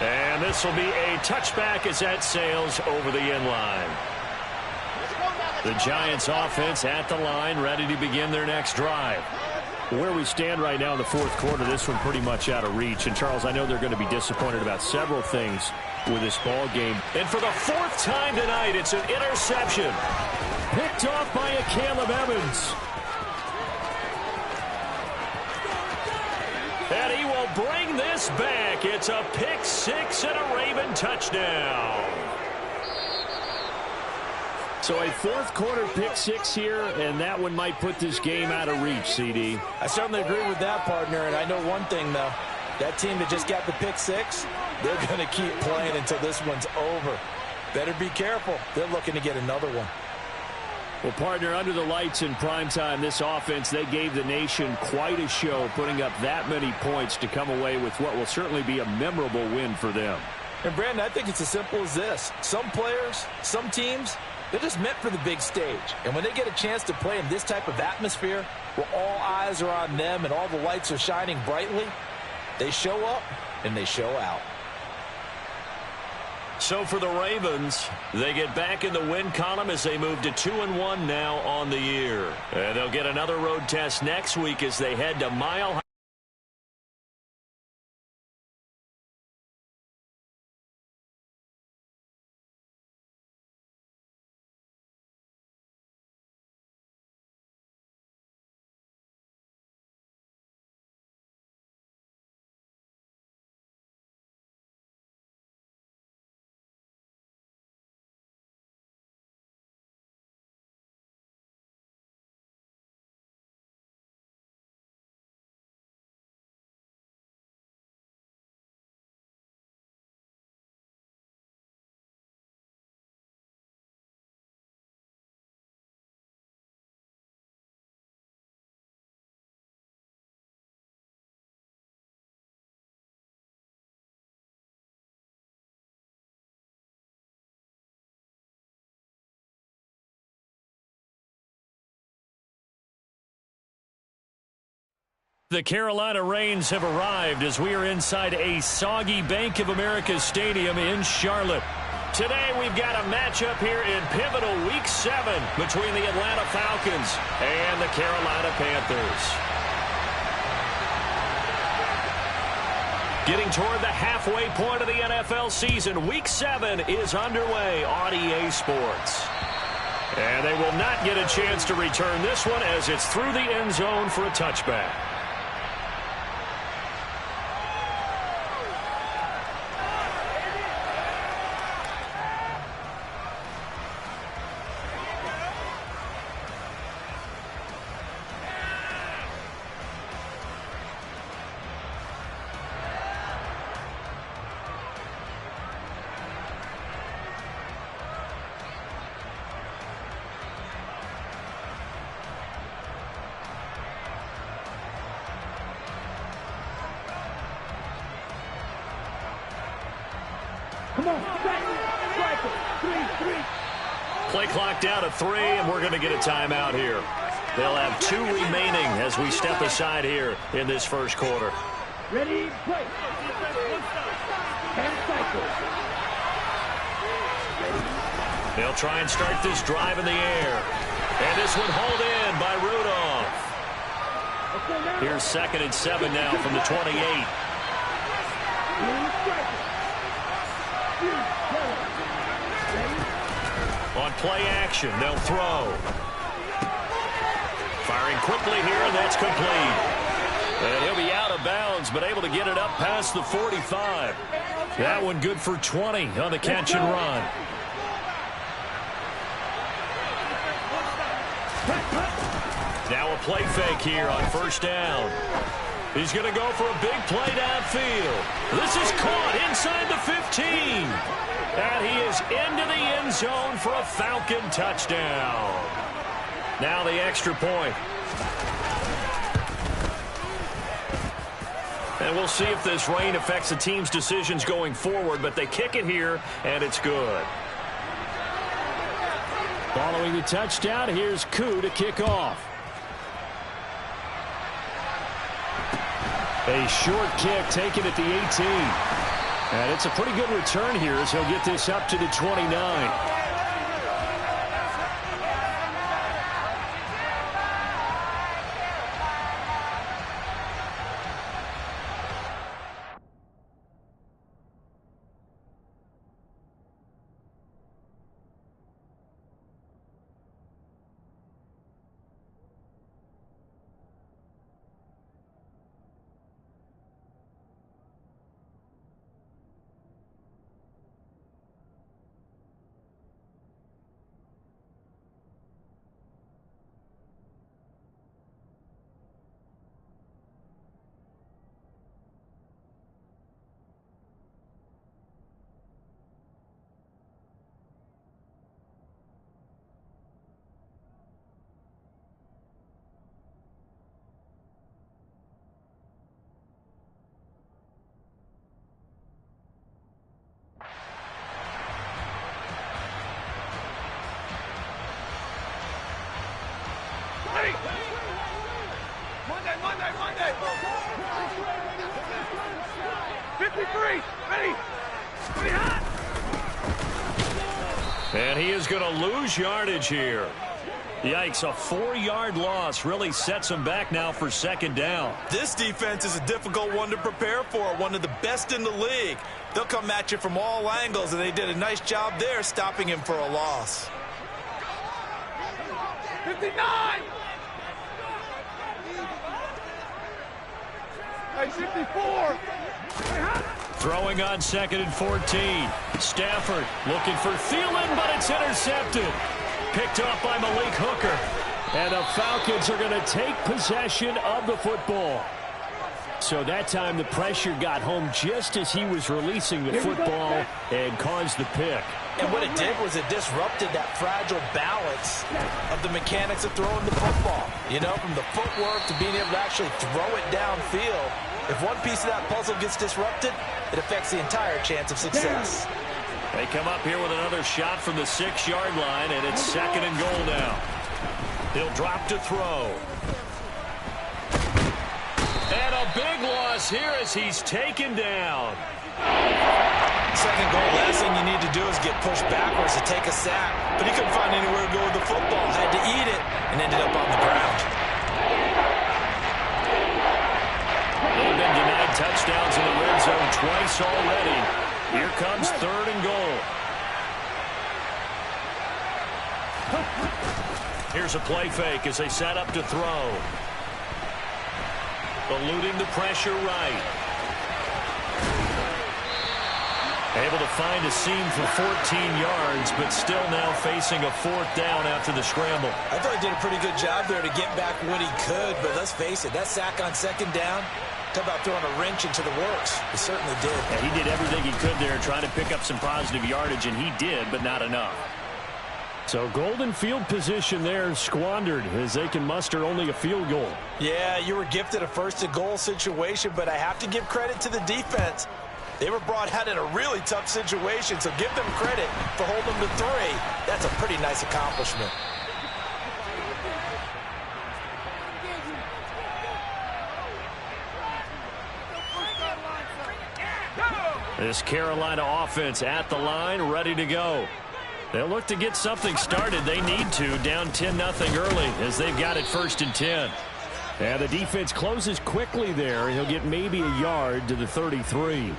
And this will be a touchback as that sails over the end line. The Giants offense at the line, ready to begin their next drive. Where we stand right now in the fourth quarter, this one pretty much out of reach. And, Charles, I know they're going to be disappointed about several things with this ball game. And for the fourth time tonight, it's an interception. Picked off by a Caleb Evans. And he will bring this back. It's a pick six and a Raven touchdown. So a fourth quarter pick six here, and that one might put this game out of reach, CD. I certainly agree with that, partner, and I know one thing, though. That team that just got the pick six, they're going to keep playing until this one's over. Better be careful. They're looking to get another one. Well, partner, under the lights in primetime, this offense, they gave the nation quite a show, putting up that many points to come away with what will certainly be a memorable win for them. And, Brandon, I think it's as simple as this. Some players, some teams, they're just meant for the big stage. And when they get a chance to play in this type of atmosphere where all eyes are on them and all the lights are shining brightly, they show up and they show out. So for the Ravens, they get back in the win column as they move to 2-1 now on the year. And they'll get another road test next week as they head to Mile High. The Carolina Rains have arrived as we are inside a soggy Bank of America Stadium in Charlotte. Today we've got a matchup here in pivotal Week 7 between the Atlanta Falcons and the Carolina Panthers. Getting toward the halfway point of the NFL season, Week 7 is underway on EA Sports. And they will not get a chance to return this one as it's through the end zone for a touchback. Play clock down to 3, and we're going to get a timeout here. They'll have 2 remaining as we step aside here in this first quarter. Ready, play. 10 cycles. They'll try and start this drive in the air. And this one hauled in by Rudolph. Here's 2nd and 7 now from the 28. On play action, they'll throw. Firing quickly here, and that's complete. And he'll be out of bounds, but able to get it up past the 45. That one good for 20 on the catch and run. Now a play fake here on first down. He's going to go for a big play downfield. This is caught inside the 15. And he is into the end zone for a Falcon touchdown. Now the extra point. And we'll see if this rain affects the team's decisions going forward, but they kick it here, and it's good. Following the touchdown, here's Koo to kick off. A short kick taken at the 18. And it's a pretty good return here as he'll get this up to the 29. Monday. 53. Ready. And he is going to lose yardage here. Yikes, a 4-yard loss really sets him back now for second down. This defense is a difficult one to prepare for, one of the best in the league. They'll come at you from all angles, and they did a nice job there stopping him for a loss. 59! Hey, 54! Throwing on 2nd and 14. Stafford looking for Thielen, but it's intercepted. Picked off by Malik Hooker. And the Falcons are going to take possession of the football. So that time the pressure got home just as he was releasing the football and caused the pick. And what it did was it disrupted that fragile balance of the mechanics of throwing the football. You know, from the footwork to being able to actually throw it downfield. If one piece of that puzzle gets disrupted, it affects the entire chance of success. They come up here with another shot from the 6-yard line, and it's 2nd and goal now. He'll drop to throw. And a big loss here as he's taken down. Second goal, last thing you need to do is get pushed backwards to take a sack. But he couldn't find anywhere to go with the football. Had to eat it and ended up on the ground. They've been denied touchdowns in the red zone twice already. Here comes 3rd and goal. Here's a play fake as they set up to throw. Eluding the pressure right. Able to find a seam for 14 yards, but still now facing a 4th down after the scramble. I thought he did a pretty good job there to get back what he could, but let's face it, that sack on 2nd down, talk about throwing a wrench into the works. He certainly did. Yeah, he did everything he could there trying to pick up some positive yardage, and he did, but not enough. So golden field position there squandered as they can muster only a field goal. Yeah, you were gifted a 1st and goal situation, but I have to give credit to the defense. They were brought out in a really tough situation, so give them credit for holding them to 3. That's a pretty nice accomplishment. This Carolina offense at the line, ready to go. They'll look to get something started. They need to, down 10-0 early as they've got it 1st and 10. And the defense closes quickly there. He'll get maybe a yard to the 33.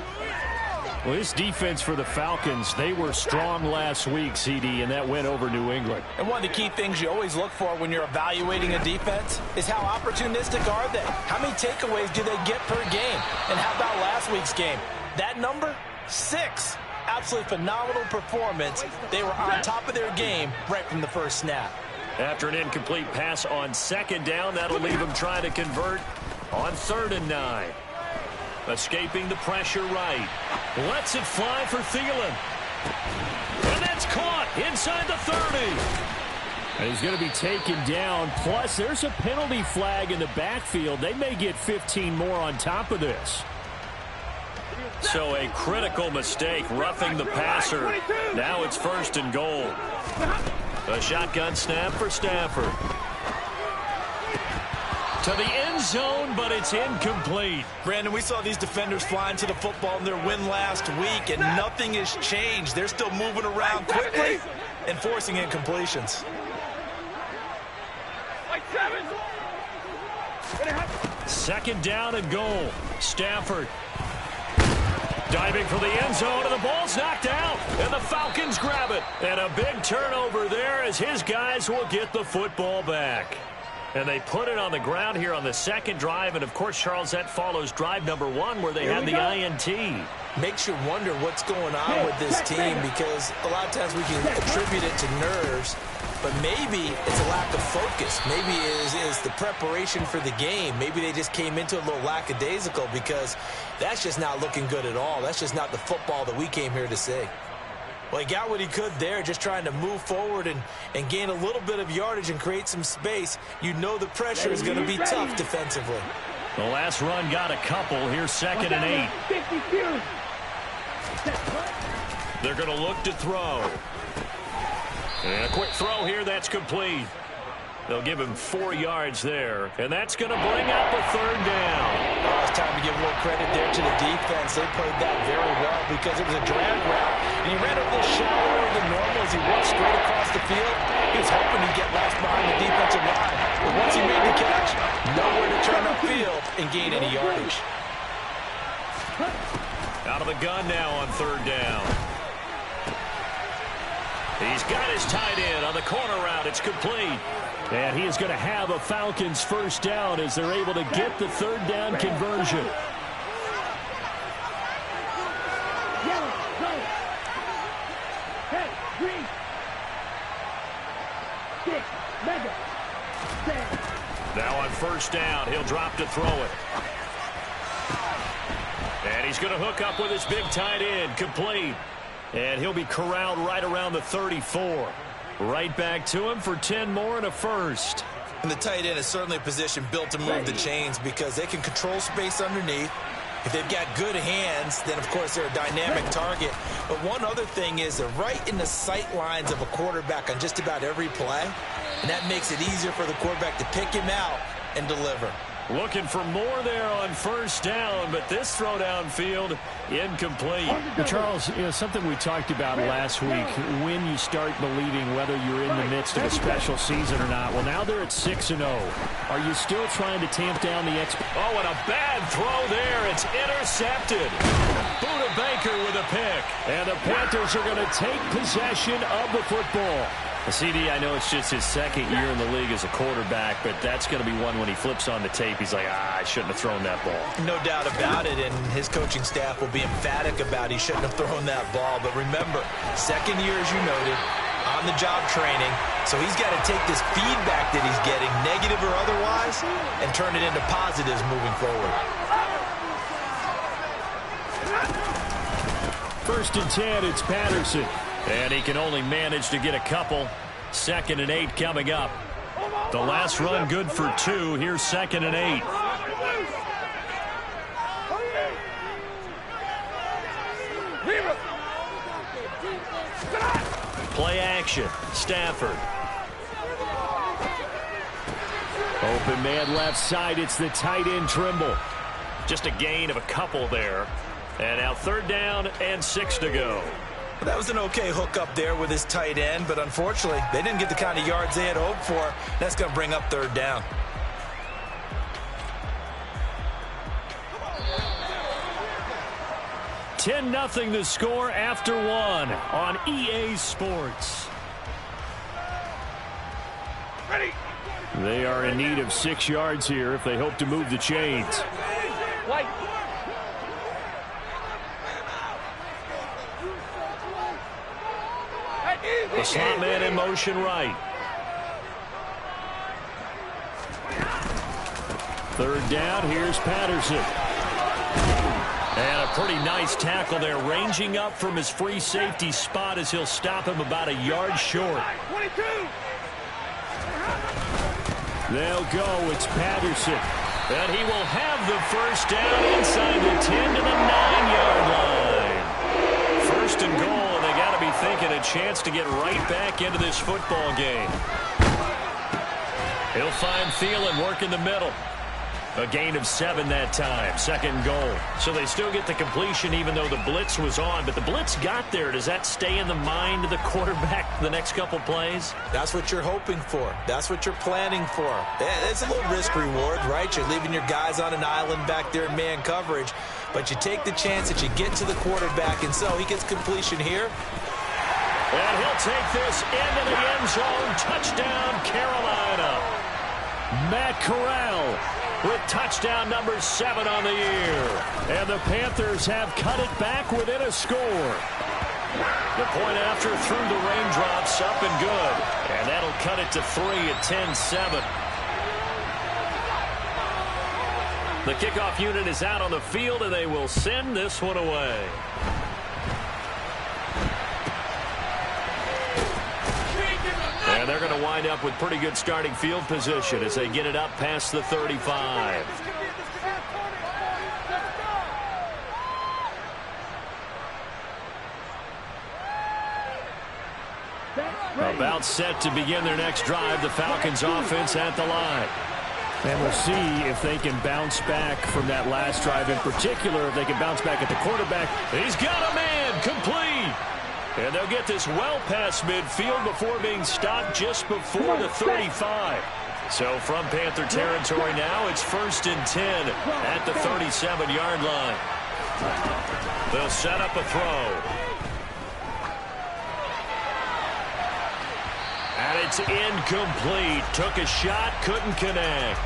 Well, this defense for the Falcons, they were strong last week, CD, and that went over New England. And one of the key things you always look for when you're evaluating a defense is how opportunistic are they? How many takeaways do they get per game? And how about last week's game? That number? 6. Absolutely phenomenal performance. They were on top of their game right from the first snap. After an incomplete pass on 2nd down, that'll leave them trying to convert on 3rd and 9. Escaping the pressure right. Lets it fly for Thielen. And that's caught inside the 30. And he's going to be taken down. Plus, there's a penalty flag in the backfield. They may get 15 more on top of this. So a critical mistake, roughing the passer. Now it's 1st and goal. A shotgun snap for Stafford. To the end zone, but it's incomplete. Brandon, we saw these defenders flying to the football in their win last week, and nothing has changed. They're still moving around quickly and forcing incompletions. 2nd down and goal. Stafford diving for the end zone, and the ball's knocked out, and the Falcons grab it. And a big turnover there as his guys will get the football back. And they put it on the ground here on the 2nd drive, and of course, Charles, that follows drive number 1 where they had the INT. Makes you wonder what's going on with this team, because a lot of times we can attribute it to nerves, but maybe it's a lack of focus. Maybe it is the preparation for the game. Maybe they just came into it a little lackadaisical, because that's just not looking good at all. That's just not the football that we came here to see. Well, he got what he could there, just trying to move forward and gain a little bit of yardage and create some space. You know the pressure is going to be tough defensively. The last run got a couple. Here's 2nd and 8. They're going to look to throw. And a quick throw here, that's complete. They'll give him 4 yards there, and that's going to bring up a third down. Oh, it's time to give a little credit there to the defense. They played that very well because it was a drag route, and he ran a little shallower than normal as he walked straight across the field. He was hoping he'd get left behind the defensive line, but once he made the catch, nowhere to turn upfield and gain any yardage. Out of the gun now on third down. He's got his tight end on the corner route. It's complete. And he is going to have a Falcons first down as they're able to get the third down conversion. Now on first down, he'll drop to throw it. And he's going to hook up with his big tight end, complete. And he'll be corralled right around the 34. Right back to him for 10 more and a first. And the tight end is certainly a position built to move the chains because they can control space underneath. If they've got good hands, then, of course, they're a dynamic target. But one other thing is they're right in the sight lines of a quarterback on just about every play. And that makes it easier for the quarterback to pick him out and deliver. Looking for more there on first down, but this throw downfield incomplete. Well, Charles, something we talked about last week, when you start believing whether you're in the midst of a special season or not. Well, now they're at 6-0. Are you still trying to tamp down the Oh, and a bad throw there. It's intercepted. Buda Baker with a pick. And the Panthers are going to take possession of the football. CD, I know it's just his second year in the league as a quarterback, but that's going to be one when he flips on the tape. He's like, I shouldn't have thrown that ball. No doubt about it, and his coaching staff will be emphatic about he shouldn't have thrown that ball. But remember, second year, as you noted, on-the-job training, so he's got to take this feedback that he's getting, negative or otherwise, and turn it into positives moving forward. First and 10, it's Patterson. And he can only manage to get a couple. 2nd and 8 coming up. The last run good for 2. Here's 2nd and 8. Play action. Stafford. Open man left side. It's the tight end Trimble. Just a gain of a couple there. And now 3rd down and 6 to go. That was an okay hook up there with his tight end, but unfortunately, they didn't get the kind of yards they had hoped for. That's going to bring up 3rd down. $10-0 the score after 1 on EA Sports. Ready. They are in need of 6 yards here if they hope to move the chains. White. The slot man in motion right. 3rd down, here's Patterson. And a pretty nice tackle there, ranging up from his free safety spot as he'll stop him about a yard short. 22. They'll go, it's Patterson. And he will have the first down inside the 10 to the 9-yard line. 1st and goal. Got to be thinking a chance to get right back into this football game. He'll find Thielen, work in the middle. A gain of 7 that time. 2nd goal. So they still get the completion even though the blitz was on. But the blitz got there. Does that stay in the mind of the quarterback the next couple plays? That's what you're hoping for. That's what you're planning for. It's a little risk reward, right? You're leaving your guys on an island back there in man coverage. But you take the chance that you get to the quarterback, and so he gets completion here. And he'll take this into the end zone. Touchdown, Carolina. Matt Corral with touchdown number 7 on the year. And the Panthers have cut it back within a score. The point after through the raindrops, up and good. And that'll cut it to 3 at 10-7. The kickoff unit is out on the field, and they will send this one away. And they're going to wind up with pretty good starting field position as they get it up past the 35. About set to begin their next drive. The Falcons offense at the line. And we'll see if they can bounce back from that last drive in particular, if they can bounce back at the quarterback. He's got a man, complete. And they'll get this well past midfield before being stopped just before the 35. So from Panther territory now, it's 1st and 10 at the 37-yard line. They'll set up a throw. And it's incomplete. Took a shot, couldn't connect.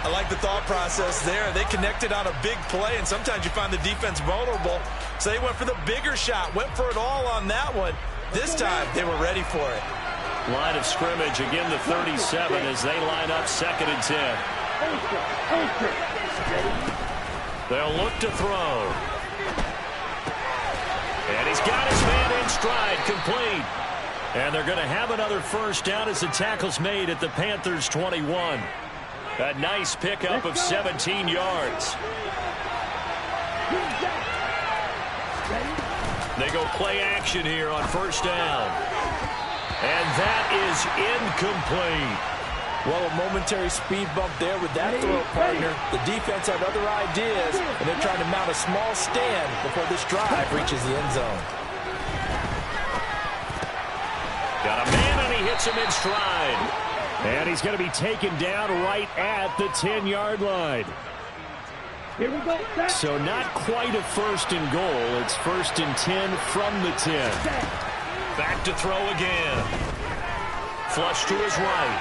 I like the thought process there. They connected on a big play, and sometimes you find the defense vulnerable. So they went for the bigger shot, went for it all on that one. This time, they were ready for it. Line of scrimmage, again the 37 as they line up 2nd and 10. They'll look to throw. And he's got his man in stride, complete. And they're going to have another first down as the tackle's made at the Panthers' 21. A nice pickup of 17 yards. They go play action here on 1st down. And that is incomplete. Well, a momentary speed bump there with that throw, partner. The defense had other ideas, and they're trying to mount a small stand before this drive reaches the end zone. Got a man, and he hits him in stride. And he's going to be taken down right at the 10-yard line. Here we go. So not quite a 1st and goal. It's 1st and 10 from the 10. Back to throw again. Flush to his right.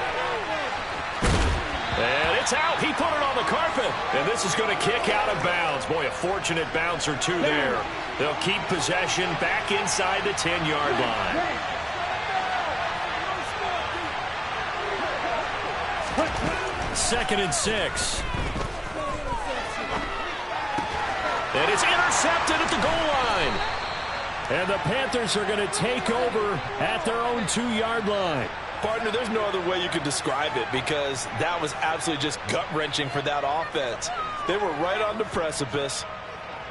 And it's out. He put it on the carpet. And this is going to kick out of bounds. Boy, a fortunate bounce or two there. They'll keep possession back inside the 10-yard line. 2nd and 6. And it's intercepted at the goal line. And the Panthers are going to take over at their own 2-yard line. Partner, there's no other way you could describe it because that was absolutely just gut-wrenching for that offense. They were right on the precipice.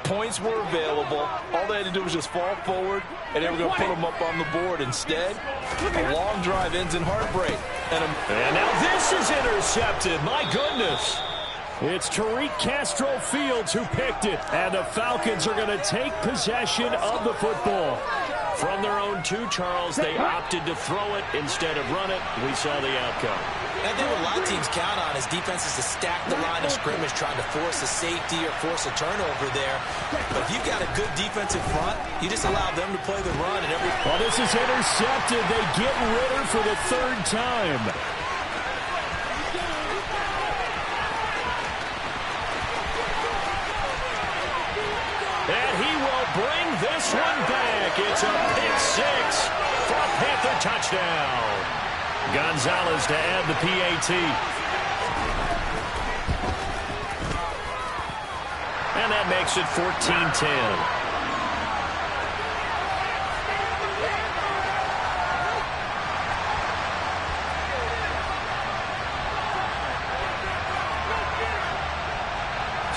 Points were available. All they had to do was just fall forward, and they were going to put them up on the board. Instead, a long drive ends in heartbreak. And now this is intercepted. My goodness. It's Tariq Castro Fields who picked it. And the Falcons are going to take possession of the football. From their own 2, Charles, they opted to throw it instead of run it. We saw the outcome. I think what a lot of teams count on is defenses to stack the line of scrimmage, trying to force a safety or force a turnover there. But if you've got a good defensive front, you just allow them to play the run. And well, this is intercepted. They get Ritter for the 3rd time. And he will bring this one back. It's a pick-6 for a Panther touchdown. Gonzalez to add the PAT. And that makes it 14-10.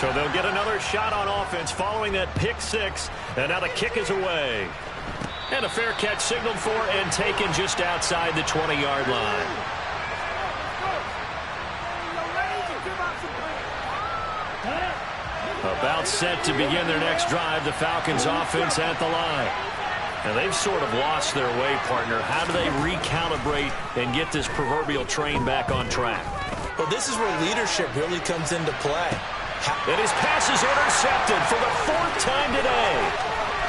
So they'll get another shot on offense following that pick-6. And now the kick is away. And a fair catch signaled for and taken just outside the 20-yard line. About set to begin their next drive, the Falcons offense at the line. And they've sort of lost their way, partner. How do they recalibrate and get this proverbial train back on track? Well, this is where leadership really comes into play. And his pass is intercepted for the 4th time today.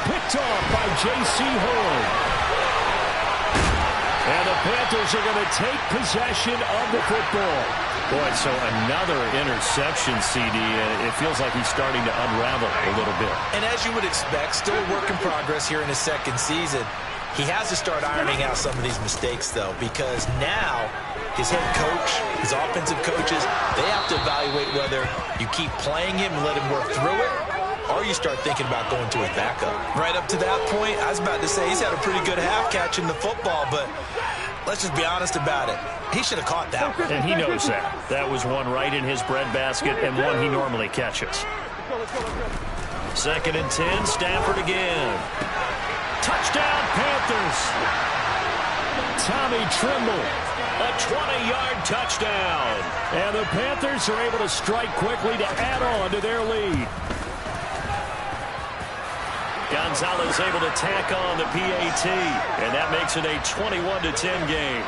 Picked off by J.C. Horn. And the Panthers are going to take possession of the football. Boy, so another interception, CD, and it feels like he's starting to unravel a little bit. And as you would expect, still a work in progress here in his 2nd season. He has to start ironing out some of these mistakes, though, because now his head coach, his offensive coaches, they have to evaluate whether you keep playing him and let him work through it, or you start thinking about going to his backup. Right up to that point, I was about to say he's had a pretty good half catching the football, but let's just be honest about it. He should have caught that one. And he knows that. That was one right in his breadbasket and one he normally catches. 2nd and 10, Stafford again. Touchdown, Panthers. Tommy Trimble. A 20-yard touchdown. And the Panthers are able to strike quickly to add on to their lead. Gonzalez able to tack on the PAT, and that makes it a 21-10 game.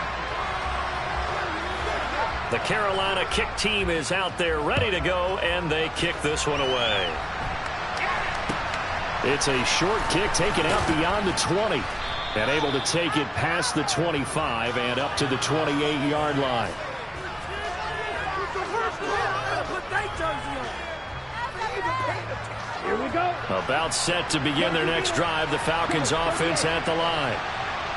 The Carolina kick team is out there ready to go, and they kick this one away. It's a short kick taken out beyond the 20. And able to take it past the 25 and up to the 28-yard line. Here we go. About set to begin their next drive. The Falcons offense at the line.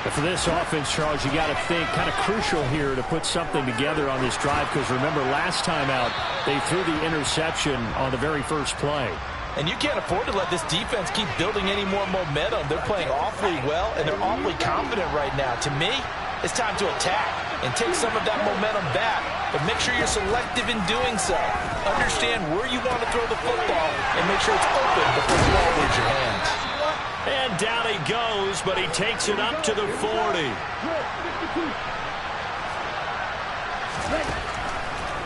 But for this offense, Charles, you got to think kind of crucial here to put something together on this drive, because remember last time out they threw the interception on the very first play. And you can't afford to let this defense keep building any more momentum. They're playing awfully well, and they're awfully confident right now. To me, it's time to attack and take some of that momentum back. But make sure you're selective in doing so. Understand where you want to throw the football and make sure it's open before the ball leaves your hands. And down he goes, but he takes it up to the 40.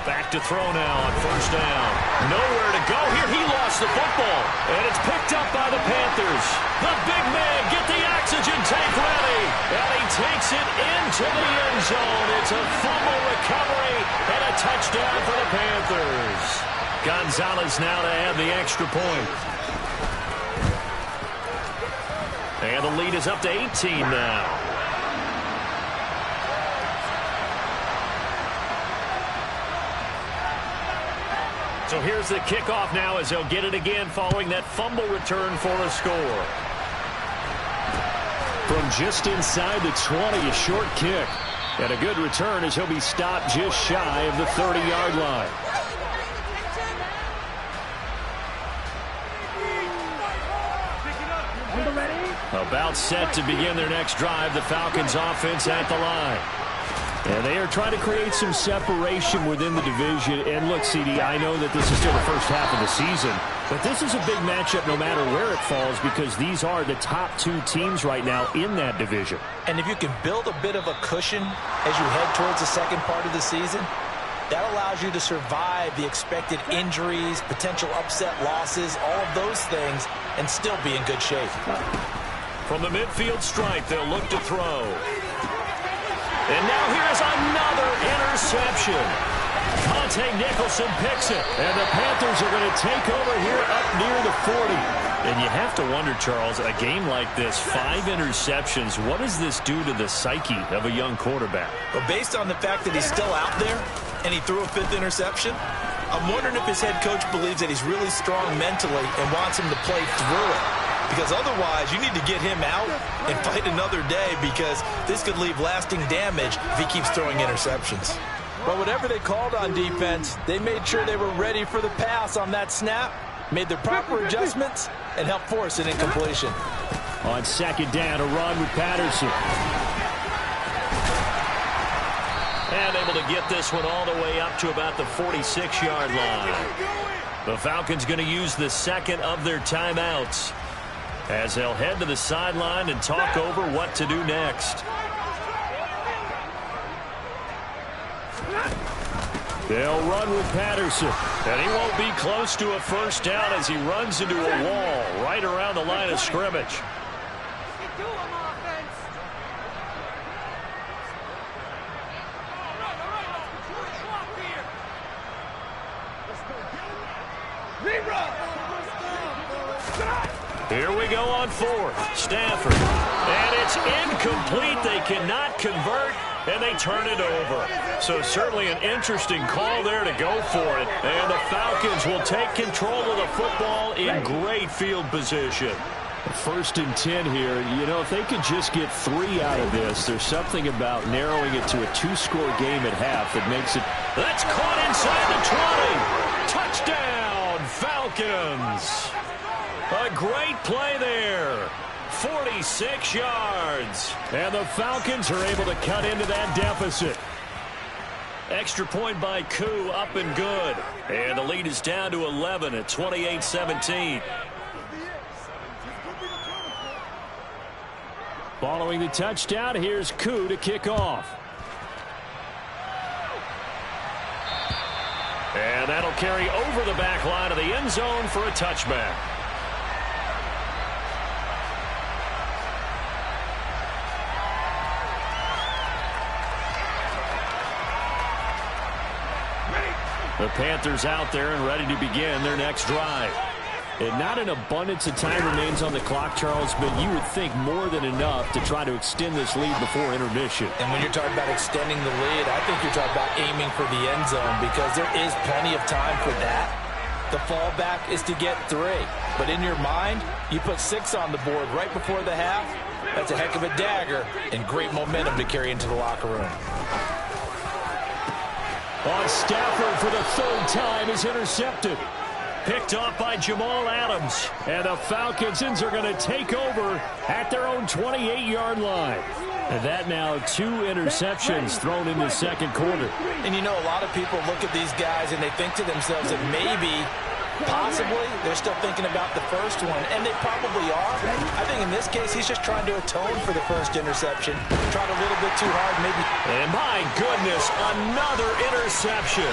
Back to throw now on first down. Nowhere to go here. He lost the football. And it's picked up by the Panthers. The big man, get the oxygen tank ready. And he takes it into the end zone. It's a fumble recovery and a touchdown for the Panthers. Gonzalez now to add the extra point. And the lead is up to 18 now. So here's the kickoff now as they'll get it again following that fumble return for a score. From just inside the 20, a short kick. And a good return as he'll be stopped just shy of the 30-yard line. About set to begin their next drive, the Falcons offense at the line. And they are trying to create some separation within the division. And look, CD, I know that this is still the first half of the season, but this is a big matchup no matter where it falls, because these are the top two teams right now in that division. And if you can build a bit of a cushion as you head towards the second part of the season, that allows you to survive the expected injuries, potential upset losses, all of those things, and still be in good shape. From the midfield stripe, they'll look to throw. And now here's another interception. Monte Nicholson picks it. And the Panthers are going to take over here up near the 40. And you have to wonder, Charles, a game like this, 5 interceptions, what does this do to the psyche of a young quarterback? But based on the fact that he's still out there and he threw a 5th interception, I'm wondering if his head coach believes that he's really strong mentally and wants him to play through it. Because otherwise, you need to get him out and fight another day, because this could leave lasting damage if he keeps throwing interceptions. But whatever they called on defense, they made sure they were ready for the pass on that snap, made the proper adjustments, and helped force an incompletion. On second down, a run with Patterson. And able to get this one all the way up to about the 46-yard line. The Falcons going to use the second of their timeouts as they'll head to the sideline and talk over what to do next. They'll run with Patterson. And he won't be close to a first down as he runs into a wall right around the line of scrimmage. Here we go on fourth. Stafford. And it's incomplete. They cannot convert, and they turn it over. So certainly an interesting call there to go for it. And the Falcons will take control of the football in great field position. 1st and 10 here. You know, if they could just get 3 out of this, there's something about narrowing it to a 2-score game at half that makes it. That's caught inside the 20. Touchdown, Falcons. A great play there. 46 yards. And the Falcons are able to cut into that deficit. Extra point by Koo, up and good. And the lead is down to 11 at 28-17. Following the touchdown, here's Koo to kick off. And that'll carry over the back line of the end zone for a touchback. The Panthers out there and ready to begin their next drive. And not an abundance of time remains on the clock, Charles, but you would think more than enough to try to extend this lead before intermission. And when you're talking about extending the lead, I think you're talking about aiming for the end zone because there is plenty of time for that. The fallback is to get 3. But in your mind, you put 6 on the board right before the half. That's a heck of a dagger and great momentum to carry into the locker room. On Stafford for the 3rd time is intercepted. Picked off by Jamal Adams. And the Falcons are going to take over at their own 28-yard line. And that now 2 interceptions thrown in the second quarter. And you know, a lot of people look at these guys and they think to themselves that maybe, possibly, they're still thinking about the first one. And they probably are. I think in this case, he's just trying to atone for the first interception. Tried a little bit too hard, maybe. And my goodness, another interception.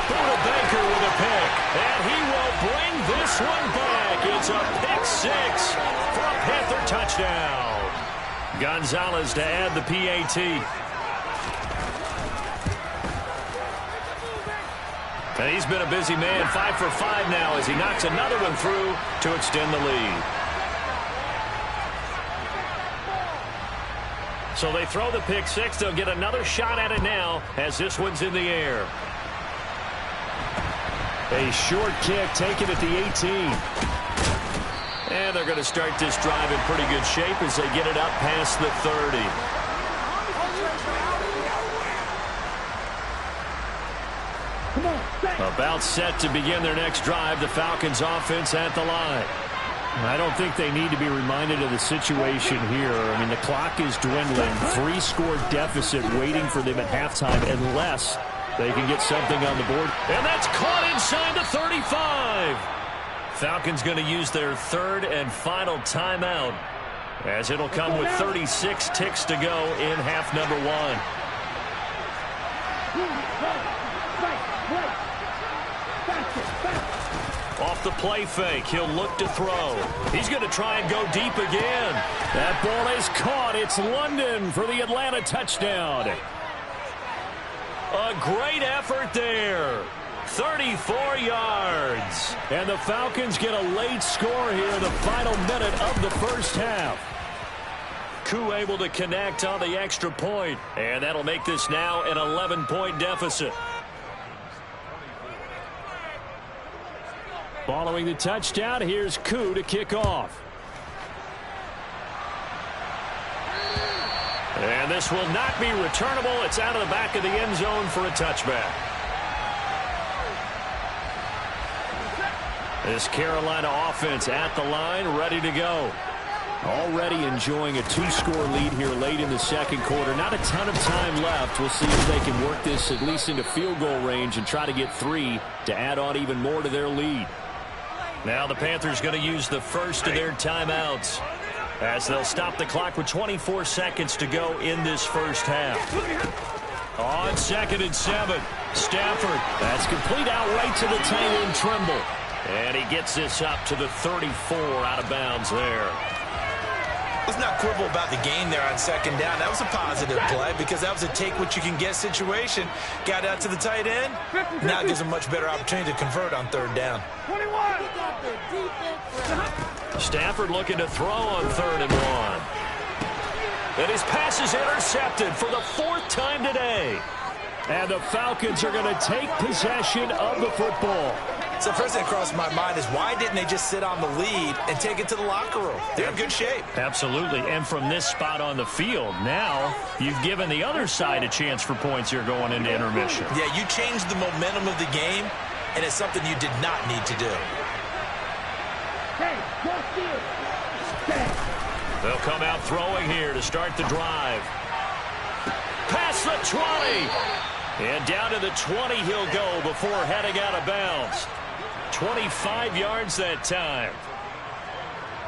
Buda Baker with a pick. And he will bring this one back. It's a pick 6 for a Panther touchdown. Gonzalez to add the PAT. And he's been a busy man, 5 for 5 now as he knocks another one through to extend the lead. So they throw the pick 6. They'll get another shot at it now as this one's in the air. A short kick taken at the 18. And they're going to start this drive in pretty good shape as they get it up past the 30. About set to begin their next drive. The Falcons offense at the line. I don't think they need to be reminded of the situation here. I mean, the clock is dwindling. 3-score deficit waiting for them at halftime unless they can get something on the board. And that's caught inside the 35. Falcons going to use their 3rd and final timeout as it'll come with 36 ticks to go in half number 1. Off the play fake, he'll look to throw. He's going to try and go deep again. That ball is caught. It's London for the Atlanta touchdown. A great effort there. 34 yards. And the Falcons get a late score here in the final minute of the first half. Koo able to connect on the extra point. And that'll make this now an 11-point deficit. Following the touchdown, here's Koo to kick off. And this will not be returnable. It's out of the back of the end zone for a touchback. This Carolina offense at the line, ready to go. Already enjoying a 2-score lead here late in the second quarter. Not a ton of time left. We'll see if they can work this at least into field goal range and try to get 3 to add on even more to their lead. Now the Panthers going to use the first of their timeouts as they'll stop the clock with 24 seconds to go in this first half. On 2nd and 7, Stafford. That's complete out right to the tight end, Trimble. And he gets this up to the 34 out of bounds there. Let's not quibble about the gain there on 2nd down. That was a positive play because that was a take-what-you-can-get situation. Got out to the tight end. Now it gives them a much better opportunity to convert on 3rd down. Stafford looking to throw on 3rd and 1. And his pass is intercepted for the 4th time today. And the Falcons are going to take possession of the football. So first thing that crossed my mind is why didn't they just sit on the lead and take it to the locker room? They're in good shape. Absolutely. And from this spot on the field, now you've given the other side a chance for points here going into intermission. Yeah, you changed the momentum of the game, and it's something you did not need to do. They'll come out throwing here to start the drive. Past the 20. And down to the 20 he'll go before heading out of bounds. 25 yards that time.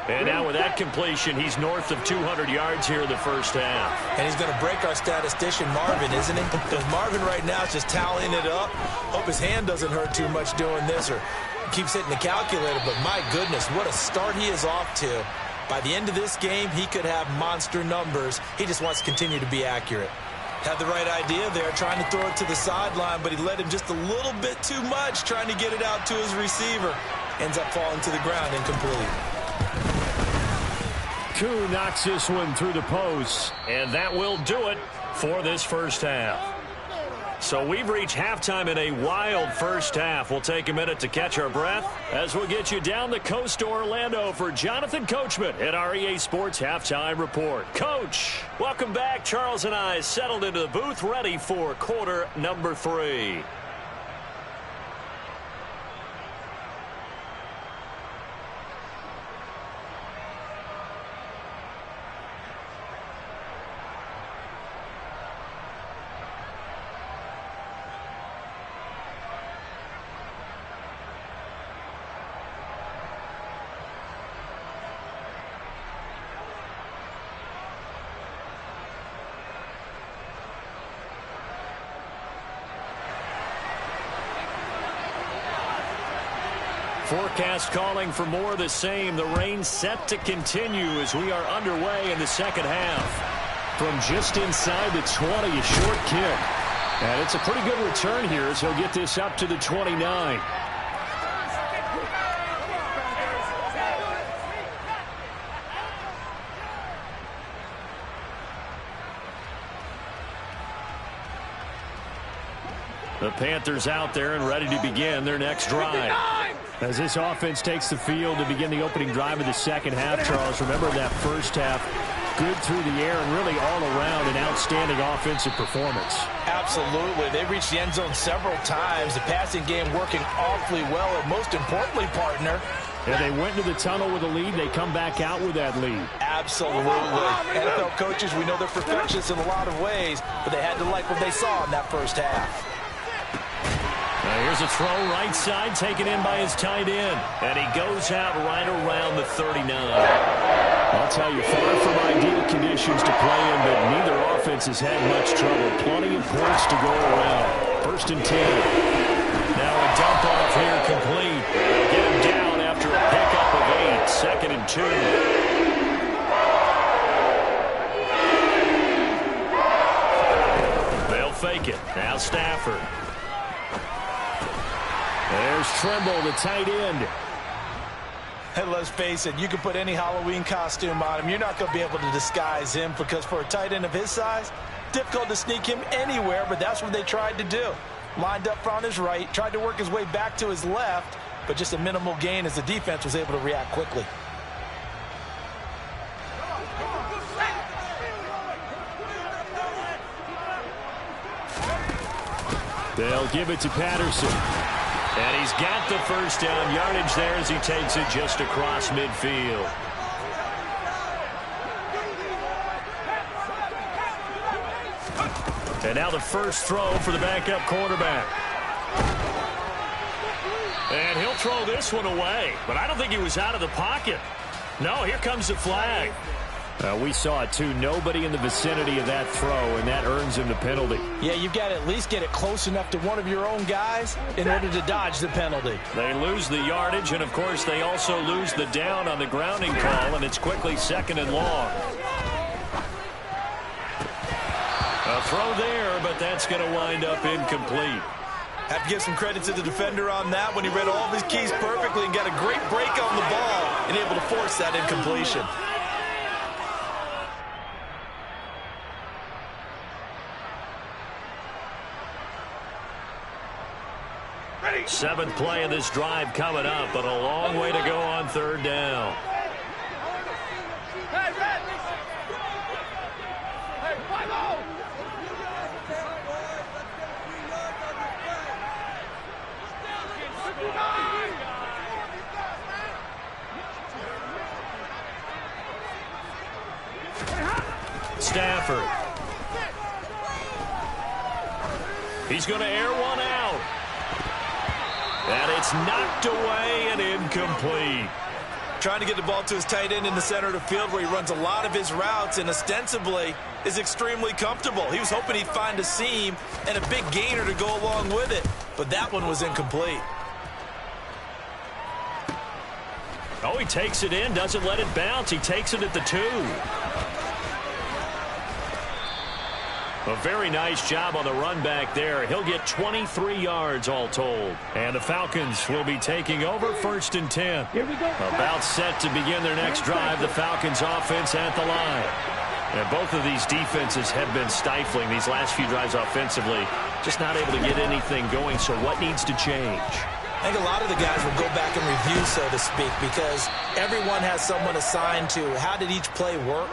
And now with that completion, he's north of 200 yards here in the first half. And he's going to break our statistician Marvin, isn't he? Because Marvin right now is just tallying it up. Hope his hand doesn't hurt too much doing this or keeps hitting the calculator. But my goodness, what a start he is off to. By the end of this game, he could have monster numbers. He just wants to continue to be accurate. Had the right idea there, trying to throw it to the sideline, but he led him just a little bit too much, trying to get it out to his receiver. Ends up falling to the ground incomplete. Koo knocks this one through the post, and that will do it for this first half. So we've reached halftime in a wild first half. We'll take a minute to catch our breath as we'll get you down the coast to Orlando for Jonathan Coachman at our EA Sports Halftime Report. Coach, welcome back. Charles and I settled into the booth ready for quarter number 3. Forecast calling for more of the same. The rain set to continue as we are underway in the second half. From just inside the 20, a short kick. And it's a pretty good return here as he'll get this up to the 29. The Panthers out there and ready to begin their next drive. As this offense takes the field to begin the opening drive of the second half, Charles, remember that first half, good through the air and really all around an outstanding offensive performance. Absolutely. They reached the end zone several times. The passing game working awfully well, and most importantly, partner, and they went into the tunnel with a lead. They come back out with that lead. Absolutely. NFL coaches, we know they're perfectionists in a lot of ways, but they had to like what they saw in that first half. Here's a throw right side taken in by his tight end. And he goes out right around the 39. I'll tell you, far from ideal conditions to play in, but neither offense has had much trouble. Plenty of points to go around. 1st and 10. Now a dump off here complete. They'll get him down after a pickup of 8. 2nd and 2. They'll fake it. Now Stafford. There's Trimble, the tight end. And let's face it, you can put any Halloween costume on him. You're not going to be able to disguise him because for a tight end of his size, difficult to sneak him anywhere, but that's what they tried to do. Lined up on his right, tried to work his way back to his left, but just a minimal gain as the defense was able to react quickly. They'll give it to Patterson. And he's got the first down yardage there as he takes it just across midfield. And now the first throw for the backup quarterback. And he'll throw this one away. But I don't think he was out of the pocket. No, here comes the flag. We saw it, too. Nobody in the vicinity of that throw, and that earns him the penalty. Yeah, you've got to at least get it close enough to one of your own guys in order to dodge the penalty. They lose the yardage, and, of course, they also lose the down on the grounding call, and it's quickly 2nd and long. A throw there, but that's going to wind up incomplete. Have to give some credit to the defender on that when he read all of his keys perfectly and got a great break on the ball and able to force that incompletion. Seventh play of this drive coming up, but a long way to go on 3rd down. Stafford. He's going to air one out. And it's knocked away and incomplete. Trying to get the ball to his tight end in the center of the field where he runs a lot of his routes and ostensibly is extremely comfortable. He was hoping he'd find a seam and a big gainer to go along with it, but that one was incomplete. Oh, he takes it in, doesn't let it bounce. He takes it at the 2. A very nice job on the run back there. He'll get 23 yards all told. And the Falcons will be taking over 1st and 10. Here we go. About set to begin their next drive. The Falcons offense at the line. And both of these defenses have been stifling these last few drives offensively. Just not able to get anything going. So what needs to change? I think a lot of the guys will go back and review, so to speak, because everyone has someone assigned to how did each play work.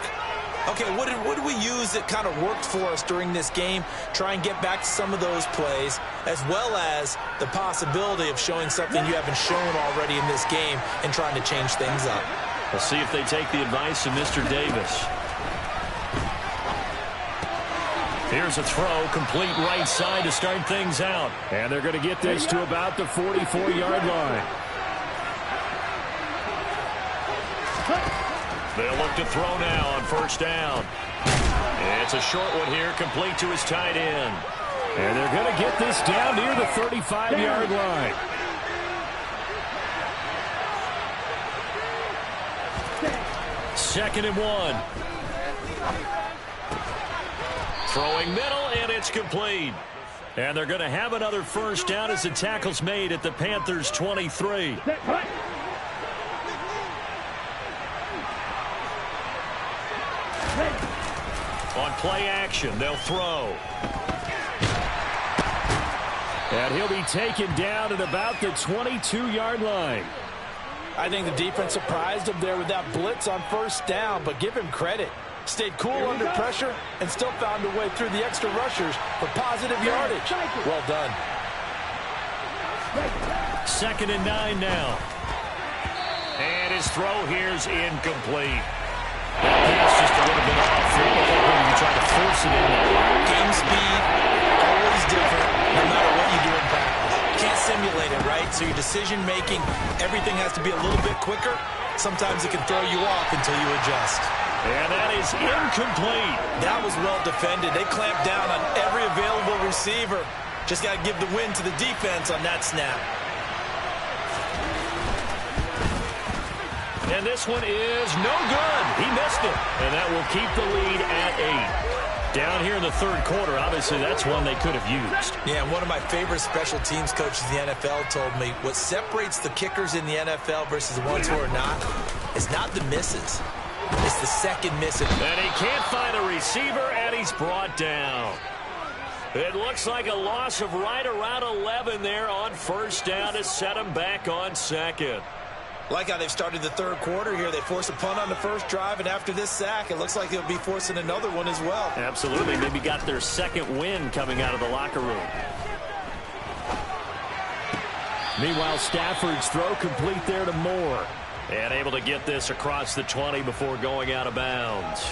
Okay, what did we use that kind of worked for us during this game? Try and get back to some of those plays, as well as the possibility of showing something you haven't shown already in this game and trying to change things up. We'll see if they take the advice of Mr. Davis. Here's a throw, complete right side to start things out. And they're going to get this to about the 44-yard line. They'll look to throw now on 1st down. It's a short one here, complete to his tight end. And they're going to get this down near the 35-yard line. Second and 1. Throwing middle, and it's complete. And they're going to have another 1st down as the tackle's made at the Panthers' 23. On play action, they'll throw. And he'll be taken down at about the 22-yard line. I think the defense surprised him there with that blitz on 1st down, but give him credit. Stayed cool under pressure and still found a way through the extra rushers for positive yardage. Well done. 2nd and 9 now. And his throw here's incomplete. That pass just a little bit off. You try to force it in there. Game speed, always different, no matter what you do in practice. You can't simulate it, right? So your decision-making, everything has to be a little bit quicker. Sometimes it can throw you off until you adjust. And that is incomplete. That was well defended. They clamped down on every available receiver. Just got to give the win to the defense on that snap. And this one is no good. He missed it. And that will keep the lead at 8. Down here in the 3rd quarter, obviously that's one they could have used. Yeah, one of my favorite special teams coaches in the NFL told me what separates the kickers in the NFL versus the ones who are not is not the misses. It's the second miss. And he can't find a receiver, and he's brought down. It looks like a loss of right around 11 there on 1st down to set him back on 2nd. Like how they've started the 3rd quarter here. They force a punt on the 1st drive, and after this sack, it looks like they'll be forcing another one as well. Absolutely. Maybe got their 2nd win coming out of the locker room. Meanwhile, Stafford's throw complete there to Moore. And able to get this across the 20 before going out of bounds.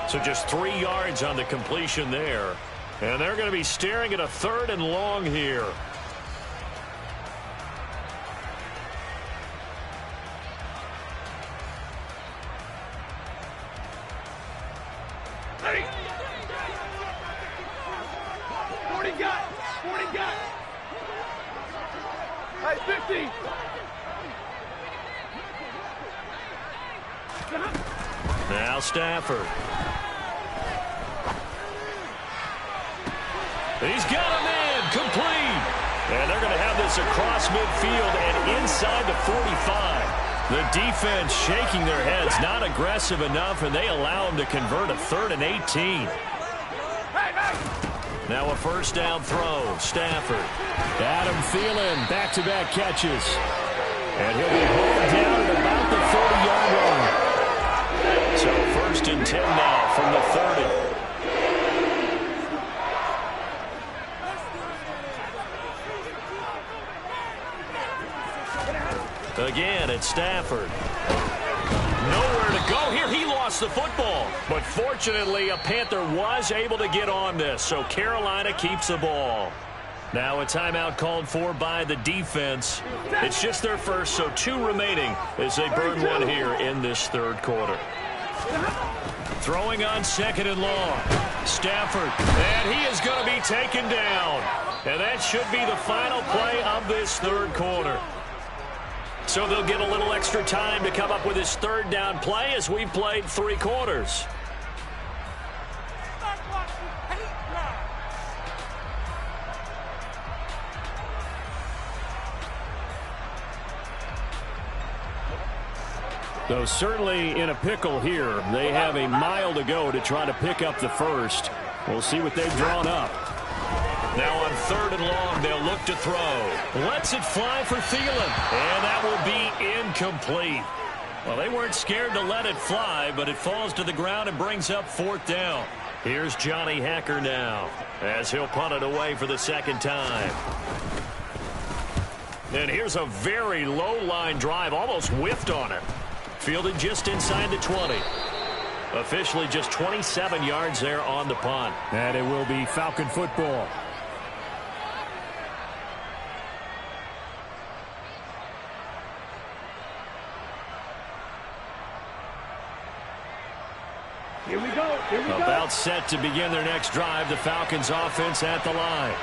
So just 3 yards on the completion there. And they're going to be staring at a 3rd and long here. Ready? 40 got. 40 got. Hey, 50. Now Stafford. He's got a man complete. And they're going to have this across midfield and inside the 45. The defense shaking their heads, not aggressive enough, and they allow him to convert a 3rd and 18. Now a 1st down throw. Stafford. Adam Thielen, back-to-back catches. And he'll be pulled down at about the 30-yard line. So 1st and 10 now from the 30. Again, it's Stafford. Nowhere to go here. He lost the football. But fortunately, a Panther was able to get on this. So Carolina keeps the ball. Now a timeout called for by the defense. It's just their first, so 2 remaining as they burn one here in this third quarter. Throwing on 2nd and long. Stafford, and he is going to be taken down. And that should be the final play of this third quarter. So they'll get a little extra time to come up with his 3rd down play as we've played 3 quarters. So certainly in a pickle here. They have a mile to go to try to pick up the first. We'll see what they've drawn up. Now on 3rd and long, they'll look to throw. Lets it fly for Thielen. And that will be incomplete. Well, they weren't scared to let it fly, but it falls to the ground and brings up 4th down. Here's Johnny Hacker now as he'll punt it away for the 2nd time. And here's a very low line drive, almost whiffed on it. Fielded just inside the 20. Officially just 27 yards there on the punt. And it will be Falcon football. Here we go. About set to begin their next drive. The Falcons offense at the line.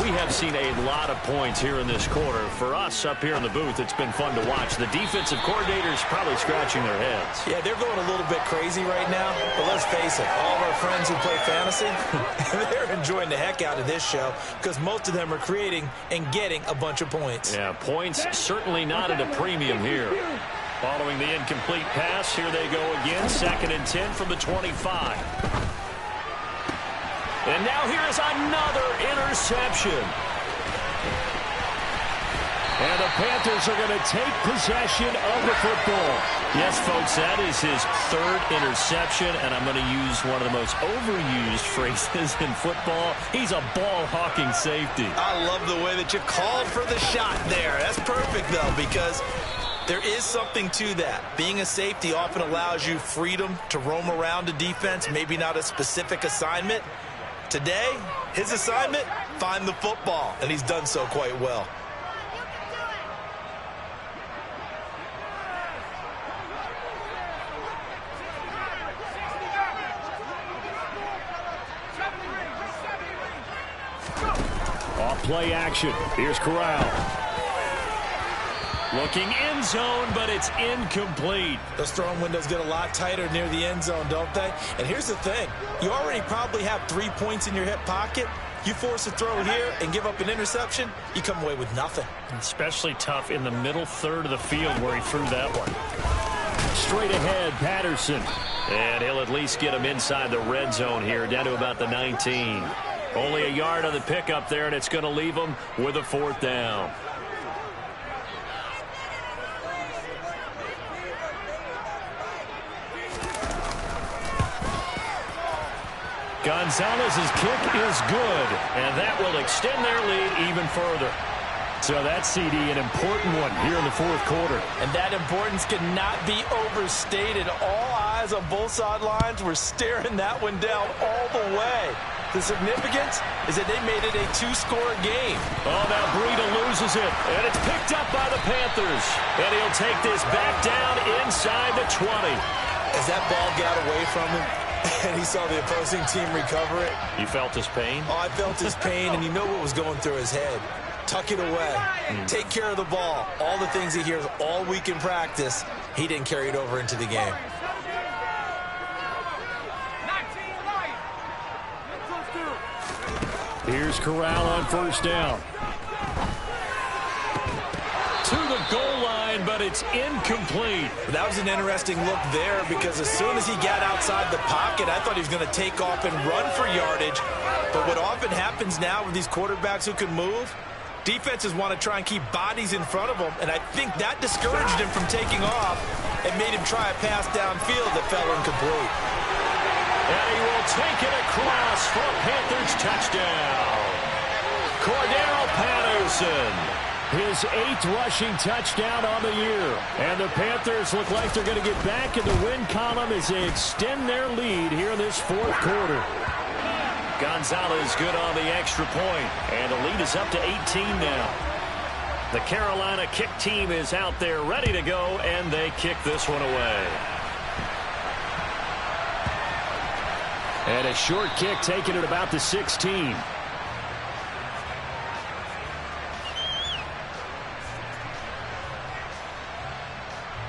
We have seen a lot of points here in this quarter. For us up here in the booth, it's been fun to watch. The defensive coordinators probably scratching their heads. Yeah, they're going a little bit crazy right now. But let's face it, all of our friends who play fantasy, they're enjoying the heck out of this show because most of them are creating and getting a bunch of points. Yeah, points certainly not at a premium here. Following the incomplete pass, here they go again. 2nd and 10 from the 25. And now here is another interception. And the Panthers are going to take possession of the football. Yes, folks, that is his 3rd interception, and I'm going to use one of the most overused phrases in football. He's a ball-hawking safety. I love the way that you called for the shot there. That's perfect, though, because there is something to that. Being a safety often allows you freedom to roam around a defense, maybe not a specific assignment. Today, his assignment, find the football, and he's done so quite well. Off play action. Here's Corral. Looking end zone, but it's incomplete. Those throwing windows get a lot tighter near the end zone, don't they? And here's the thing. You already probably have 3 points in your hip pocket. You force a throw here and give up an interception, you come away with nothing. Especially tough in the middle 3rd of the field where he threw that one. Straight ahead, Patterson. And he'll at least get him inside the red zone here, down to about the 19. Only a yard on the pickup there, and it's going to leave him with a 4th down. Gonzalez's kick is good, and that will extend their lead even further. So that CD, an important one here in the 4th quarter. And that importance cannot be overstated. All eyes on both sidelines were staring that one down all the way. The significance is that they made it a 2-score game. Oh, now Breida loses it, and it's picked up by the Panthers. And he'll take this back down inside the 20. As that ball got away from him, and he saw the opposing team recover it. You felt his pain? Oh, I felt his pain, and you know what was going through his head. Tuck it away. Take care of the ball. All the things he hears all week in practice, he didn't carry it over into the game. Here's Corral on 1st down. To the goal line, but it's incomplete. That was an interesting look there because as soon as he got outside the pocket, I thought he was going to take off and run for yardage. But what often happens now with these quarterbacks who can move, defenses want to try and keep bodies in front of them, and I think that discouraged him from taking off and made him try a pass downfield that fell incomplete. And he will take it across for a Panthers touchdown. Cordero Patterson. His 8th rushing touchdown on the year. And the Panthers look like they're going to get back in the win column as they extend their lead here in this 4th quarter. Gonzalez good on the extra point, and the lead is up to 18 now. The Carolina kick team is out there ready to go, and they kick this one away. And a short kick taken at about the 16.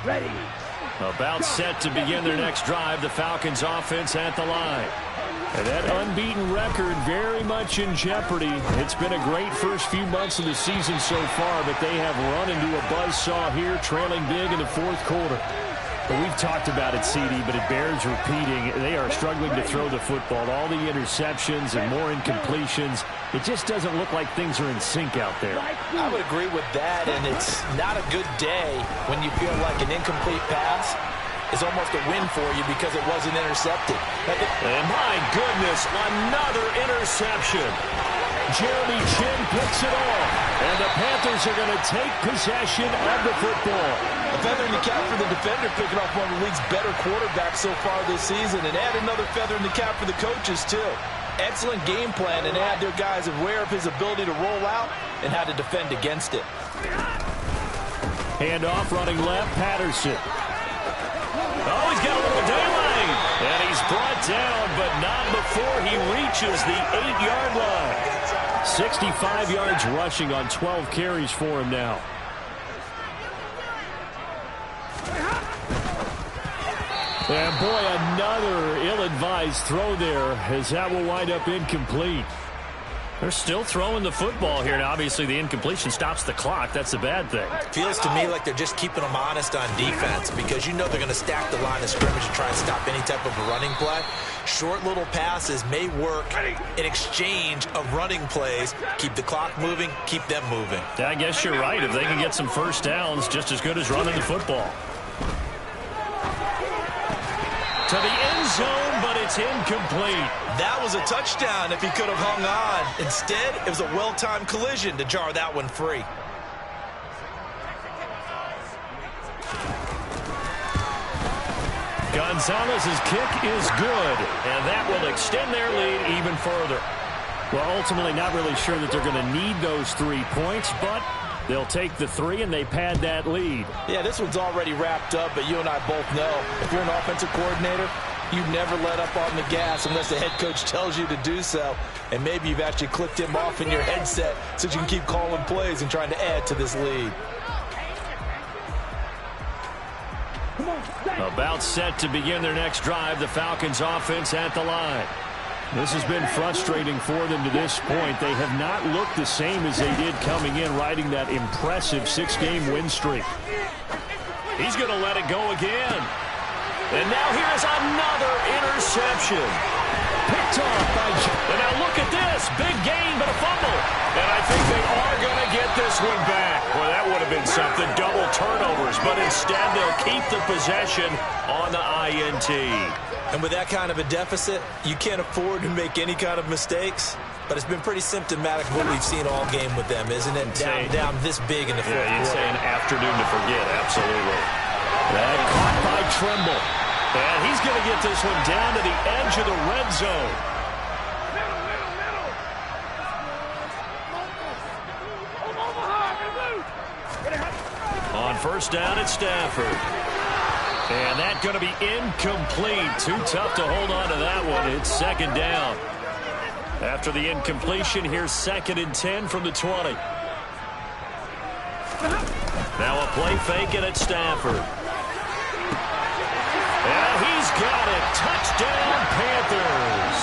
Ready. About set to begin their next drive. The Falcons offense at the line. And that unbeaten record very much in jeopardy. It's been a great first few months of the season so far, but they have run into a buzzsaw here, trailing big in the fourth quarter. But we've talked about it, CD, but it bears repeating. They are struggling to throw the football. All the interceptions and more incompletions. It just doesn't look like things are in sync out there. I would agree with that, and it's not a good day when you feel like an incomplete pass is almost a win for you because it wasn't intercepted. And my goodness, another interception. Jeremy Chin picks it off, and the Panthers are going to take possession of the football. A feather in the cap for the defender, picking off one of the league's better quarterbacks so far this season, and add another feather in the cap for the coaches, too. Excellent game plan, and had their guys aware of his ability to roll out and how to defend against it. Handoff running left, Patterson. Oh, he's got a little daylight. And he's brought down, but not before he reaches the 8-yard line. 65 yards rushing on 12 carries for him now. And boy, another ill-advised throw there, as that will wind up incomplete. They're still throwing the football here. Now, obviously, the incompletion stops the clock. That's a bad thing. Feels to me like they're just keeping them honest on defense because you know they're going to stack the line of scrimmage and try and stop any type of a running play. Short little passes may work in exchange of running plays. Keep the clock moving, keep them moving. Yeah, I guess you're right. If they can get some first downs, just as good as running the football. To the end zone, but it's incomplete. That was a touchdown if he could have hung on. Instead, it was a well-timed collision to jar that one free. Gonzalez's kick is good, and that will extend their lead even further. Well, ultimately not really sure that they're going to need those 3 points, but they'll take the 3 and they pad that lead. Yeah, this one's already wrapped up, but you and I both know if you're an offensive coordinator, you never let up on the gas unless the head coach tells you to do so. And maybe you've actually clicked him off in your headset so you can keep calling plays and trying to add to this lead. About set to begin their next drive, the Falcons offense at the line. This has been frustrating for them to this point. They have not looked the same as they did coming in, riding that impressive 6-game win streak. He's going to let it go again. And now here's another interception. Picked off by... And now look at this. Big gain, but a fumble. And I think they are going to get this one back. Well, that would have been something. Double turnovers. But instead, they'll keep the possession on the INT. And with that kind of a deficit, you can't afford to make any kind of mistakes. But it's been pretty symptomatic of what we've seen all game with them, isn't it? Down this big in the fourth quarter. You'd say an afternoon to forget, absolutely. That caught by Trimble. And he's going to get this one down to the edge of the red zone. On first down, it's Stafford. And that's going to be incomplete. Too tough to hold on to that one. It's second down. After the incompletion, here's 2nd and 10 from the 20. Now a play fake, and it's Stafford. And he's got it. Touchdown, Panthers.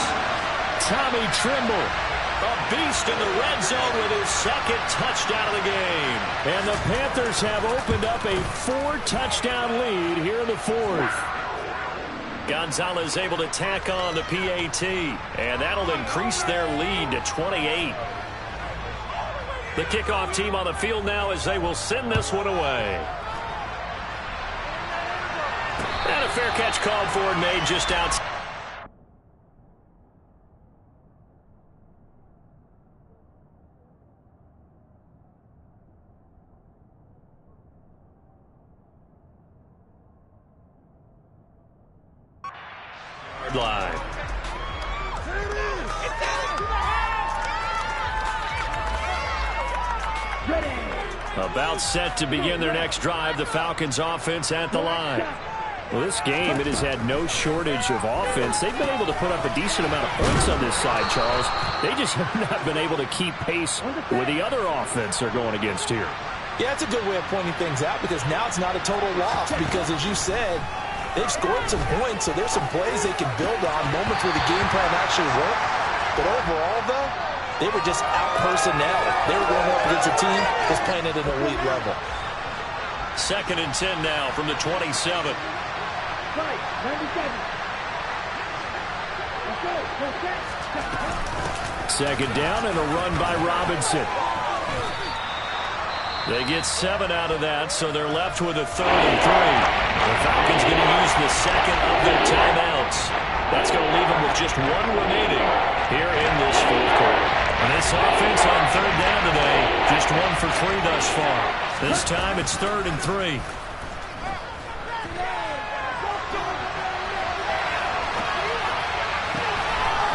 Tommy Trimble, a beast in the red zone with his 2nd touchdown of the game. And the Panthers have opened up a 4-touchdown lead here in the 4th. Gonzalez able to tack on the PAT, and that'll increase their lead to 28. The kickoff team on the field now as they will send this one away. And a fair catch called for and made just outside. Line. About set to begin their next drive. The Falcons offense at the line. Well, this game, it has had no shortage of offense. They've been able to put up a decent amount of points on this side, Charles. They just have not been able to keep pace with the other offense they're going against here. Yeah, it's a good way of pointing things out because now it's not a total loss because, as you said, they've scored some points, so there's some plays they can build on, moments where the game plan actually worked. But overall, though, they were just out-personnel. They were going up against a team that's playing at an elite level. 2nd and 10 now from the 27. Second down and a run by Robinson. They get 7 out of that, so they're left with a 3rd and 3. The Falcons going to use the second of their timeouts. That's going to leave them with just 1 remaining here in this 4th quarter. And this offense on 3rd down today, just 1 for 3 thus far. This time it's 3rd and 3.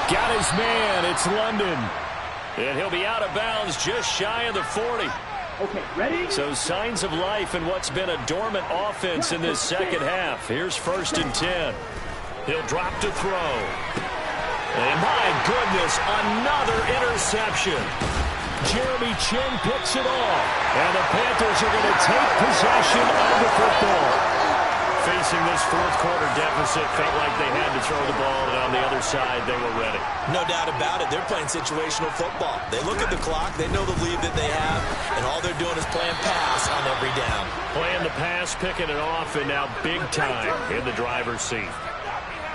Got his man. It's London. And he'll be out of bounds just shy of the 40. Okay, ready? So signs of life in what's been a dormant offense in this second half. Here's 1st and 10. He'll drop to throw. And my goodness, another interception. Jeremy Chin picks it off. And the Panthers are going to take possession of the football. Facing this 4th quarter deficit, felt like they had to throw the ball, and on the other side, they were ready. No doubt about it. They're playing situational football. They look at the clock. They know the lead that they have, and all they're doing is playing pass on every down. Playing the pass, picking it off, and now big time in the driver's seat.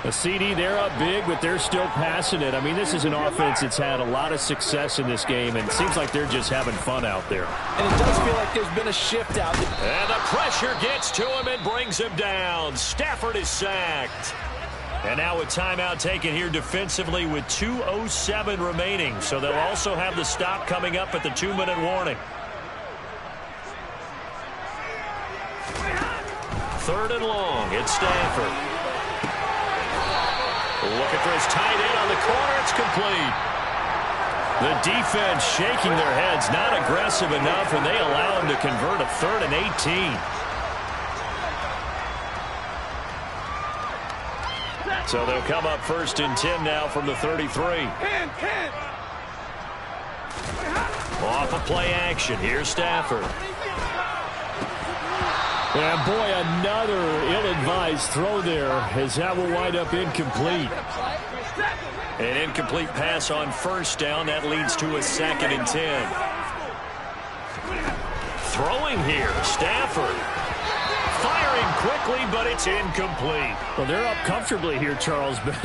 A CD, they're up big, but they're still passing it. I mean, this is an offense that's had a lot of success in this game, and it seems like they're just having fun out there. And it does feel like there's been a shift out there. And the pressure gets to him and brings him down. Stafford is sacked. And now a timeout taken here defensively with 2:07 remaining. So they'll also have the stop coming up at the 2-minute warning. 3rd and long. It's Stafford. Looking for his tight end on the corner. It's complete. The defense shaking their heads, not aggressive enough, and they allow him to convert a 3rd and 18. So they'll come up 1st and 10 now from the 33. Off of play action. Here's Stafford. And boy, another ill-advised throw there, as that will wind up incomplete. An incomplete pass on 1st down. That leads to a 2nd and 10. Throwing here, Stafford. Firing quickly, but it's incomplete. Well, they're up comfortably here, Charles, but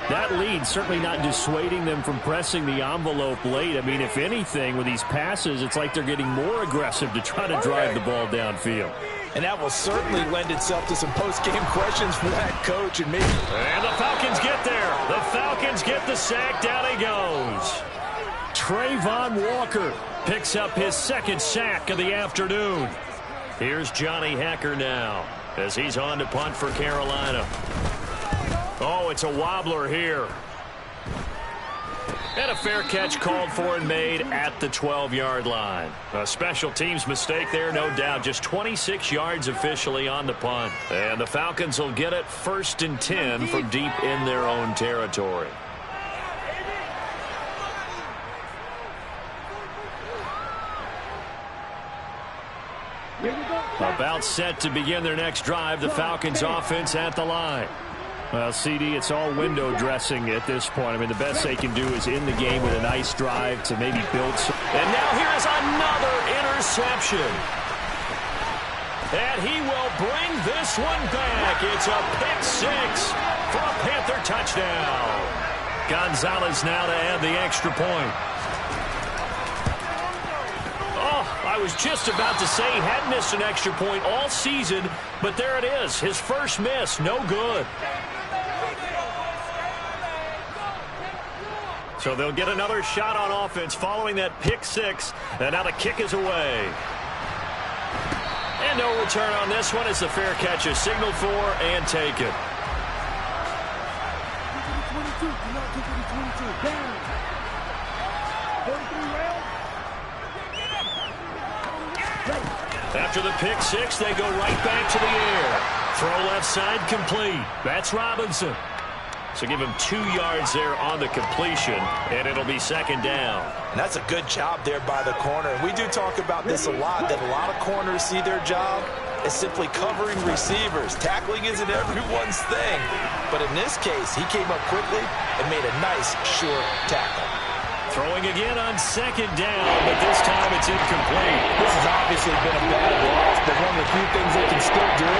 that lead certainly not dissuading them from pressing the envelope late. I mean, if anything, with these passes, it's like they're getting more aggressive to try to drive the ball downfield. And that will certainly lend itself to some post-game questions for that coach. And the Falcons get there. The Falcons get the sack. Down he goes. Trayvon Walker picks up his 2nd sack of the afternoon. Here's Johnny Hecker now as he's on to punt for Carolina. Oh, it's a wobbler here. And a fair catch called for and made at the 12-yard line. A special teams mistake there, no doubt. Just 26 yards officially on the punt. And the Falcons will get it 1st and 10 from deep in their own territory. About set to begin their next drive. The Falcons offense at the line. Well, CD, it's all window dressing at this point. I mean, the best they can do is in the game with a nice drive to maybe build some. And now here is another interception. And he will bring this one back. It's a pick 6 for a Panther touchdown. Gonzalez now to add the extra point. Oh, I was just about to say he had missed an extra point all season, but there it is. His first miss, no good. So they'll get another shot on offense following that pick 6. And now the kick is away. And no return on this one as the fair catch is signaled for and taken. After the pick six, they go right back to the air. Throw left side complete. That's Robinson. So give him 2 yards there on the completion, and it'll be second down. And that's a good job there by the corner. And we do talk about this a lot, that a lot of corners see their job as simply covering receivers. Tackling isn't everyone's thing. But in this case, he came up quickly and made a nice, sure tackle. Throwing again on second down, but this time it's incomplete. This has obviously been a bad loss, but one of the few things they can still do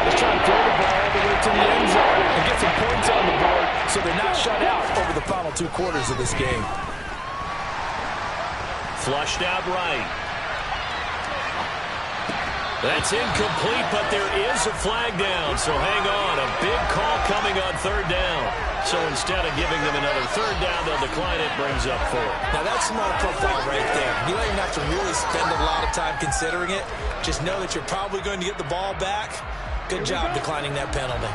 is try to throw the ball all the way to the end zone and get some points on the board so they're not shut out over the final 2 quarters of this game. Flushed out right. That's incomplete, but there is a flag down, so hang on. A big call coming on third down. So instead of giving them another third down, they'll decline it, brings up 4. Now that's smart football right there. You don't even have to really spend a lot of time considering it. Just know that you're probably going to get the ball back. Good job declining that penalty.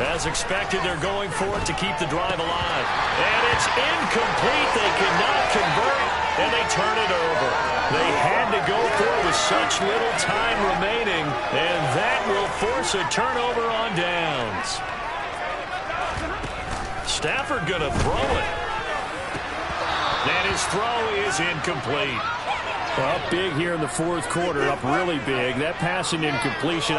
As expected, they're going for it to keep the drive alive. And it's incomplete. They cannot convert, and they turn it over. They had to go for it with such little time remaining, and that will force a turnover on downs. Stafford going to throw it. And his throw is incomplete. Well, up big here in the fourth quarter, up really big. That passing incompletion,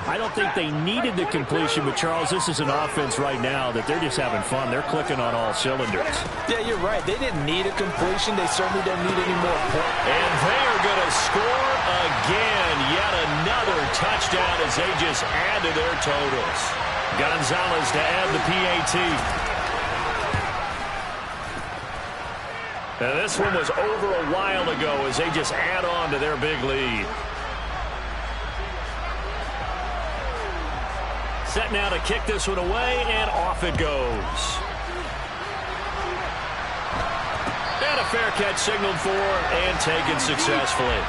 I don't think they needed the completion, but Charles, this is an offense right now that they're just having fun. They're clicking on all cylinders. Yeah, you're right. They didn't need a completion. They certainly don't need any more points. And they are going to score again. Yet another touchdown as they just add to their totals. Gonzalez to add the PAT. Now, this one was over a while ago as they just add on to their big lead. Set now to kick this one away, and off it goes. And a fair catch signaled for and taken successfully.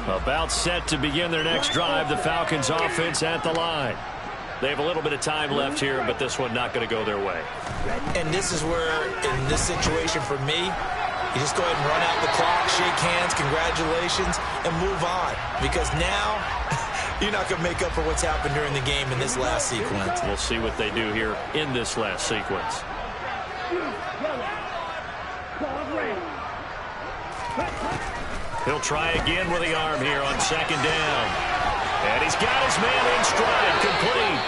About set to begin their next drive. The Falcons offense at the line. They have a little bit of time left here, but this one not going to go their way. And this is where, in this situation for me, you just go ahead and run out the clock, shake hands, congratulations, and move on. Because now, you're not going to make up for what's happened during the game in this last sequence. We'll see what they do here in this last sequence. He'll try again with the arm here on second down. And he's got his man in stride, complete.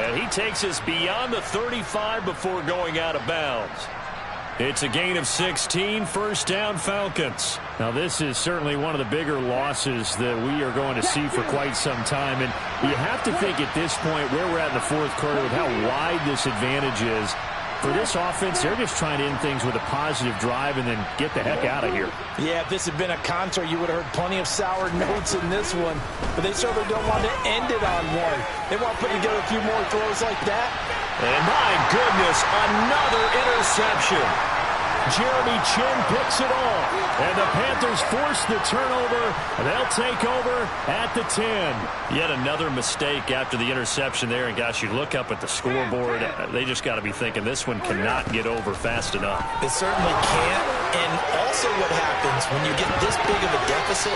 And he takes us beyond the 35 before going out of bounds. It's a gain of 16, first down Falcons. Now this is certainly one of the bigger losses that we are going to see for quite some time. And you have to think at this point where we're at in the fourth quarter with how wide this advantage is. For this offense, they're just trying to end things with a positive drive and then get the heck out of here. Yeah, if this had been a counter, you would have heard plenty of sour notes in this one. But they certainly don't want to end it on one. They want to put together a few more throws like that. And my goodness, another interception. Jeremy Chin picks it off. And the Panthers force the turnover. And they'll take over at the 10. Yet another mistake after the interception there. And gosh, you look up at the scoreboard. They just got to be thinking this one cannot get over fast enough. It certainly can't. And also what happens when you get this big of a deficit,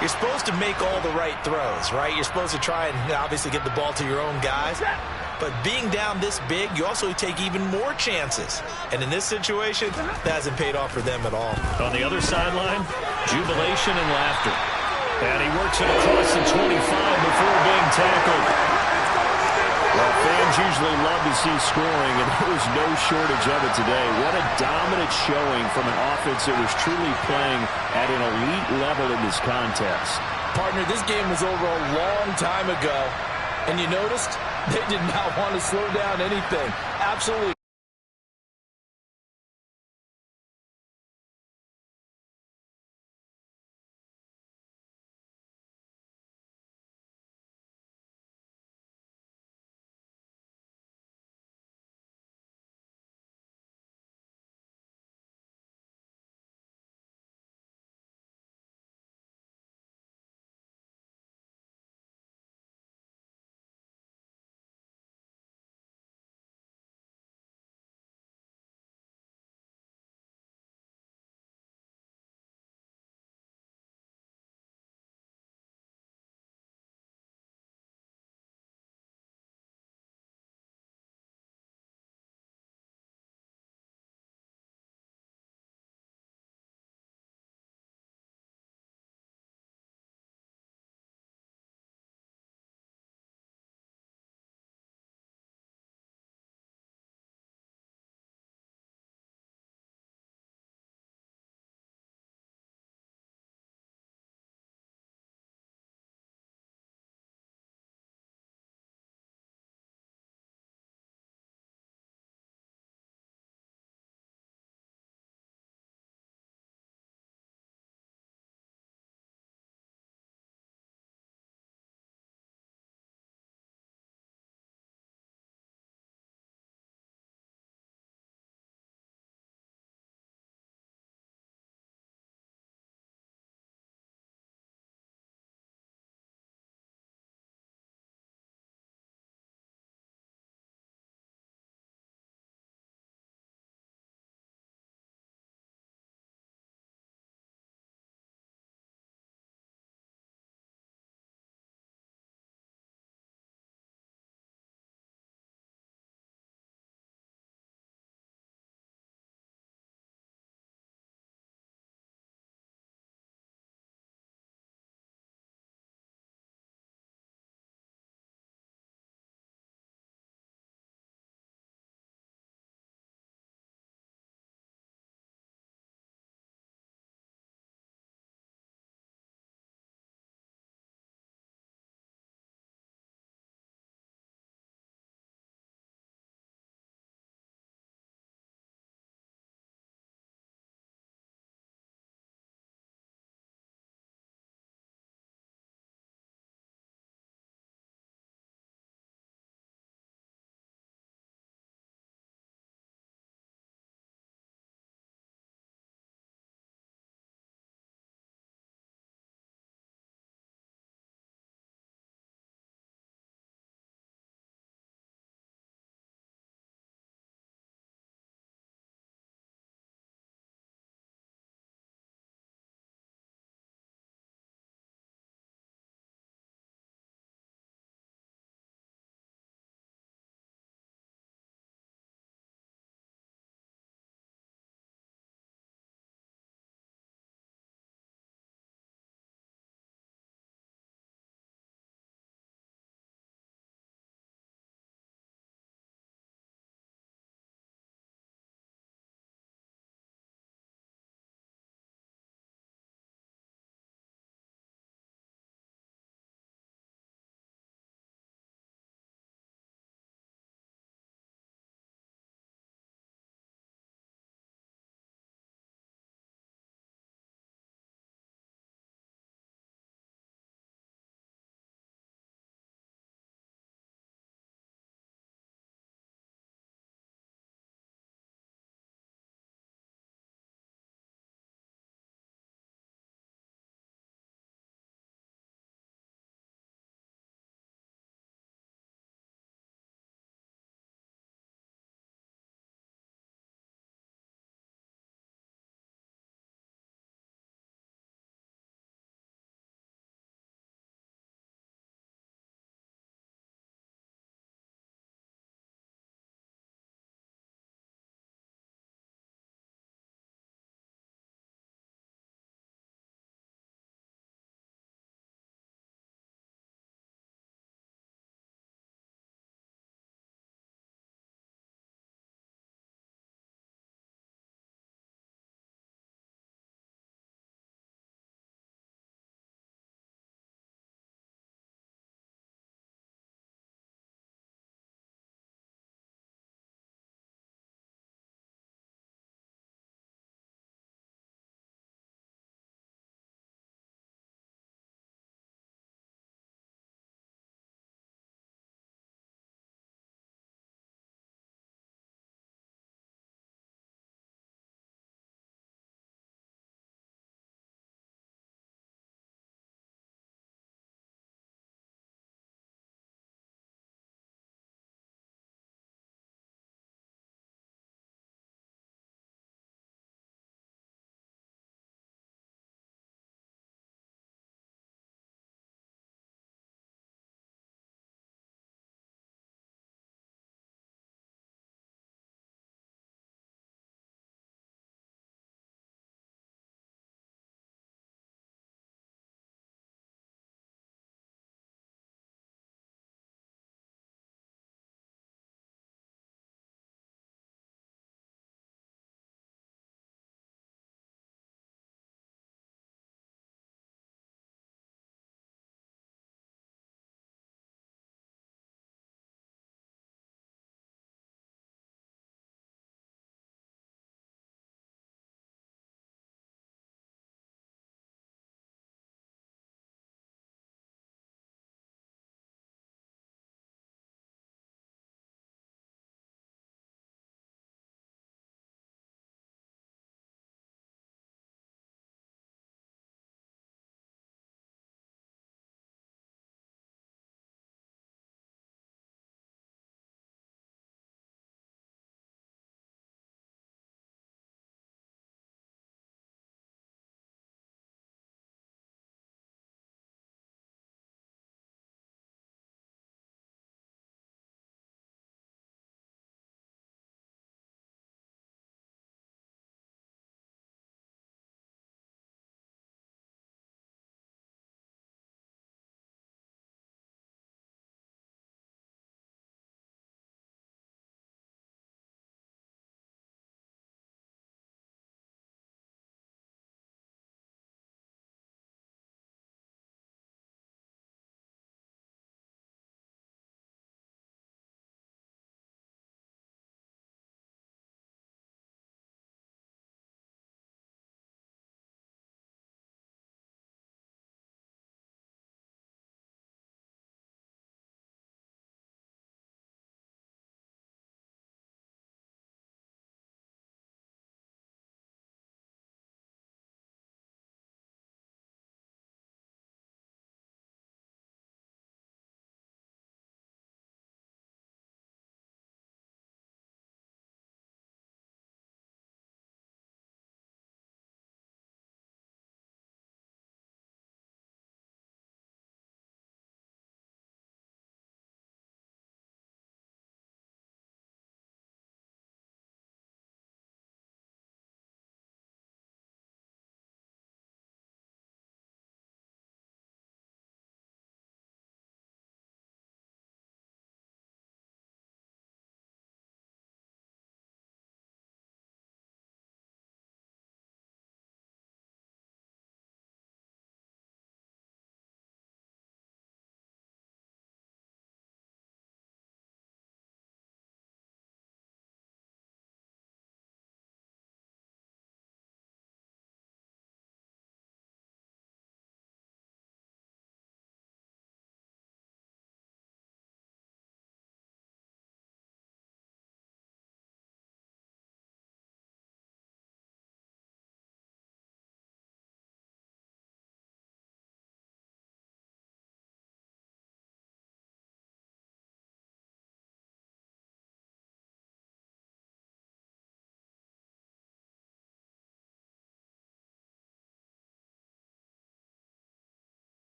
you're supposed to make all the right throws, right? You're supposed to try and obviously get the ball to your own guys. But being down this big, you also take even more chances. And in this situation, that hasn't paid off for them at all. On the other sideline, jubilation and laughter. And he works it across the 25 before being tackled. Well, fans usually love to see scoring, and there was no shortage of it today. What a dominant showing from an offense that was truly playing at an elite level in this contest. Partner, this game was over a long time ago. And you noticed they did not want to slow down anything. Absolutely.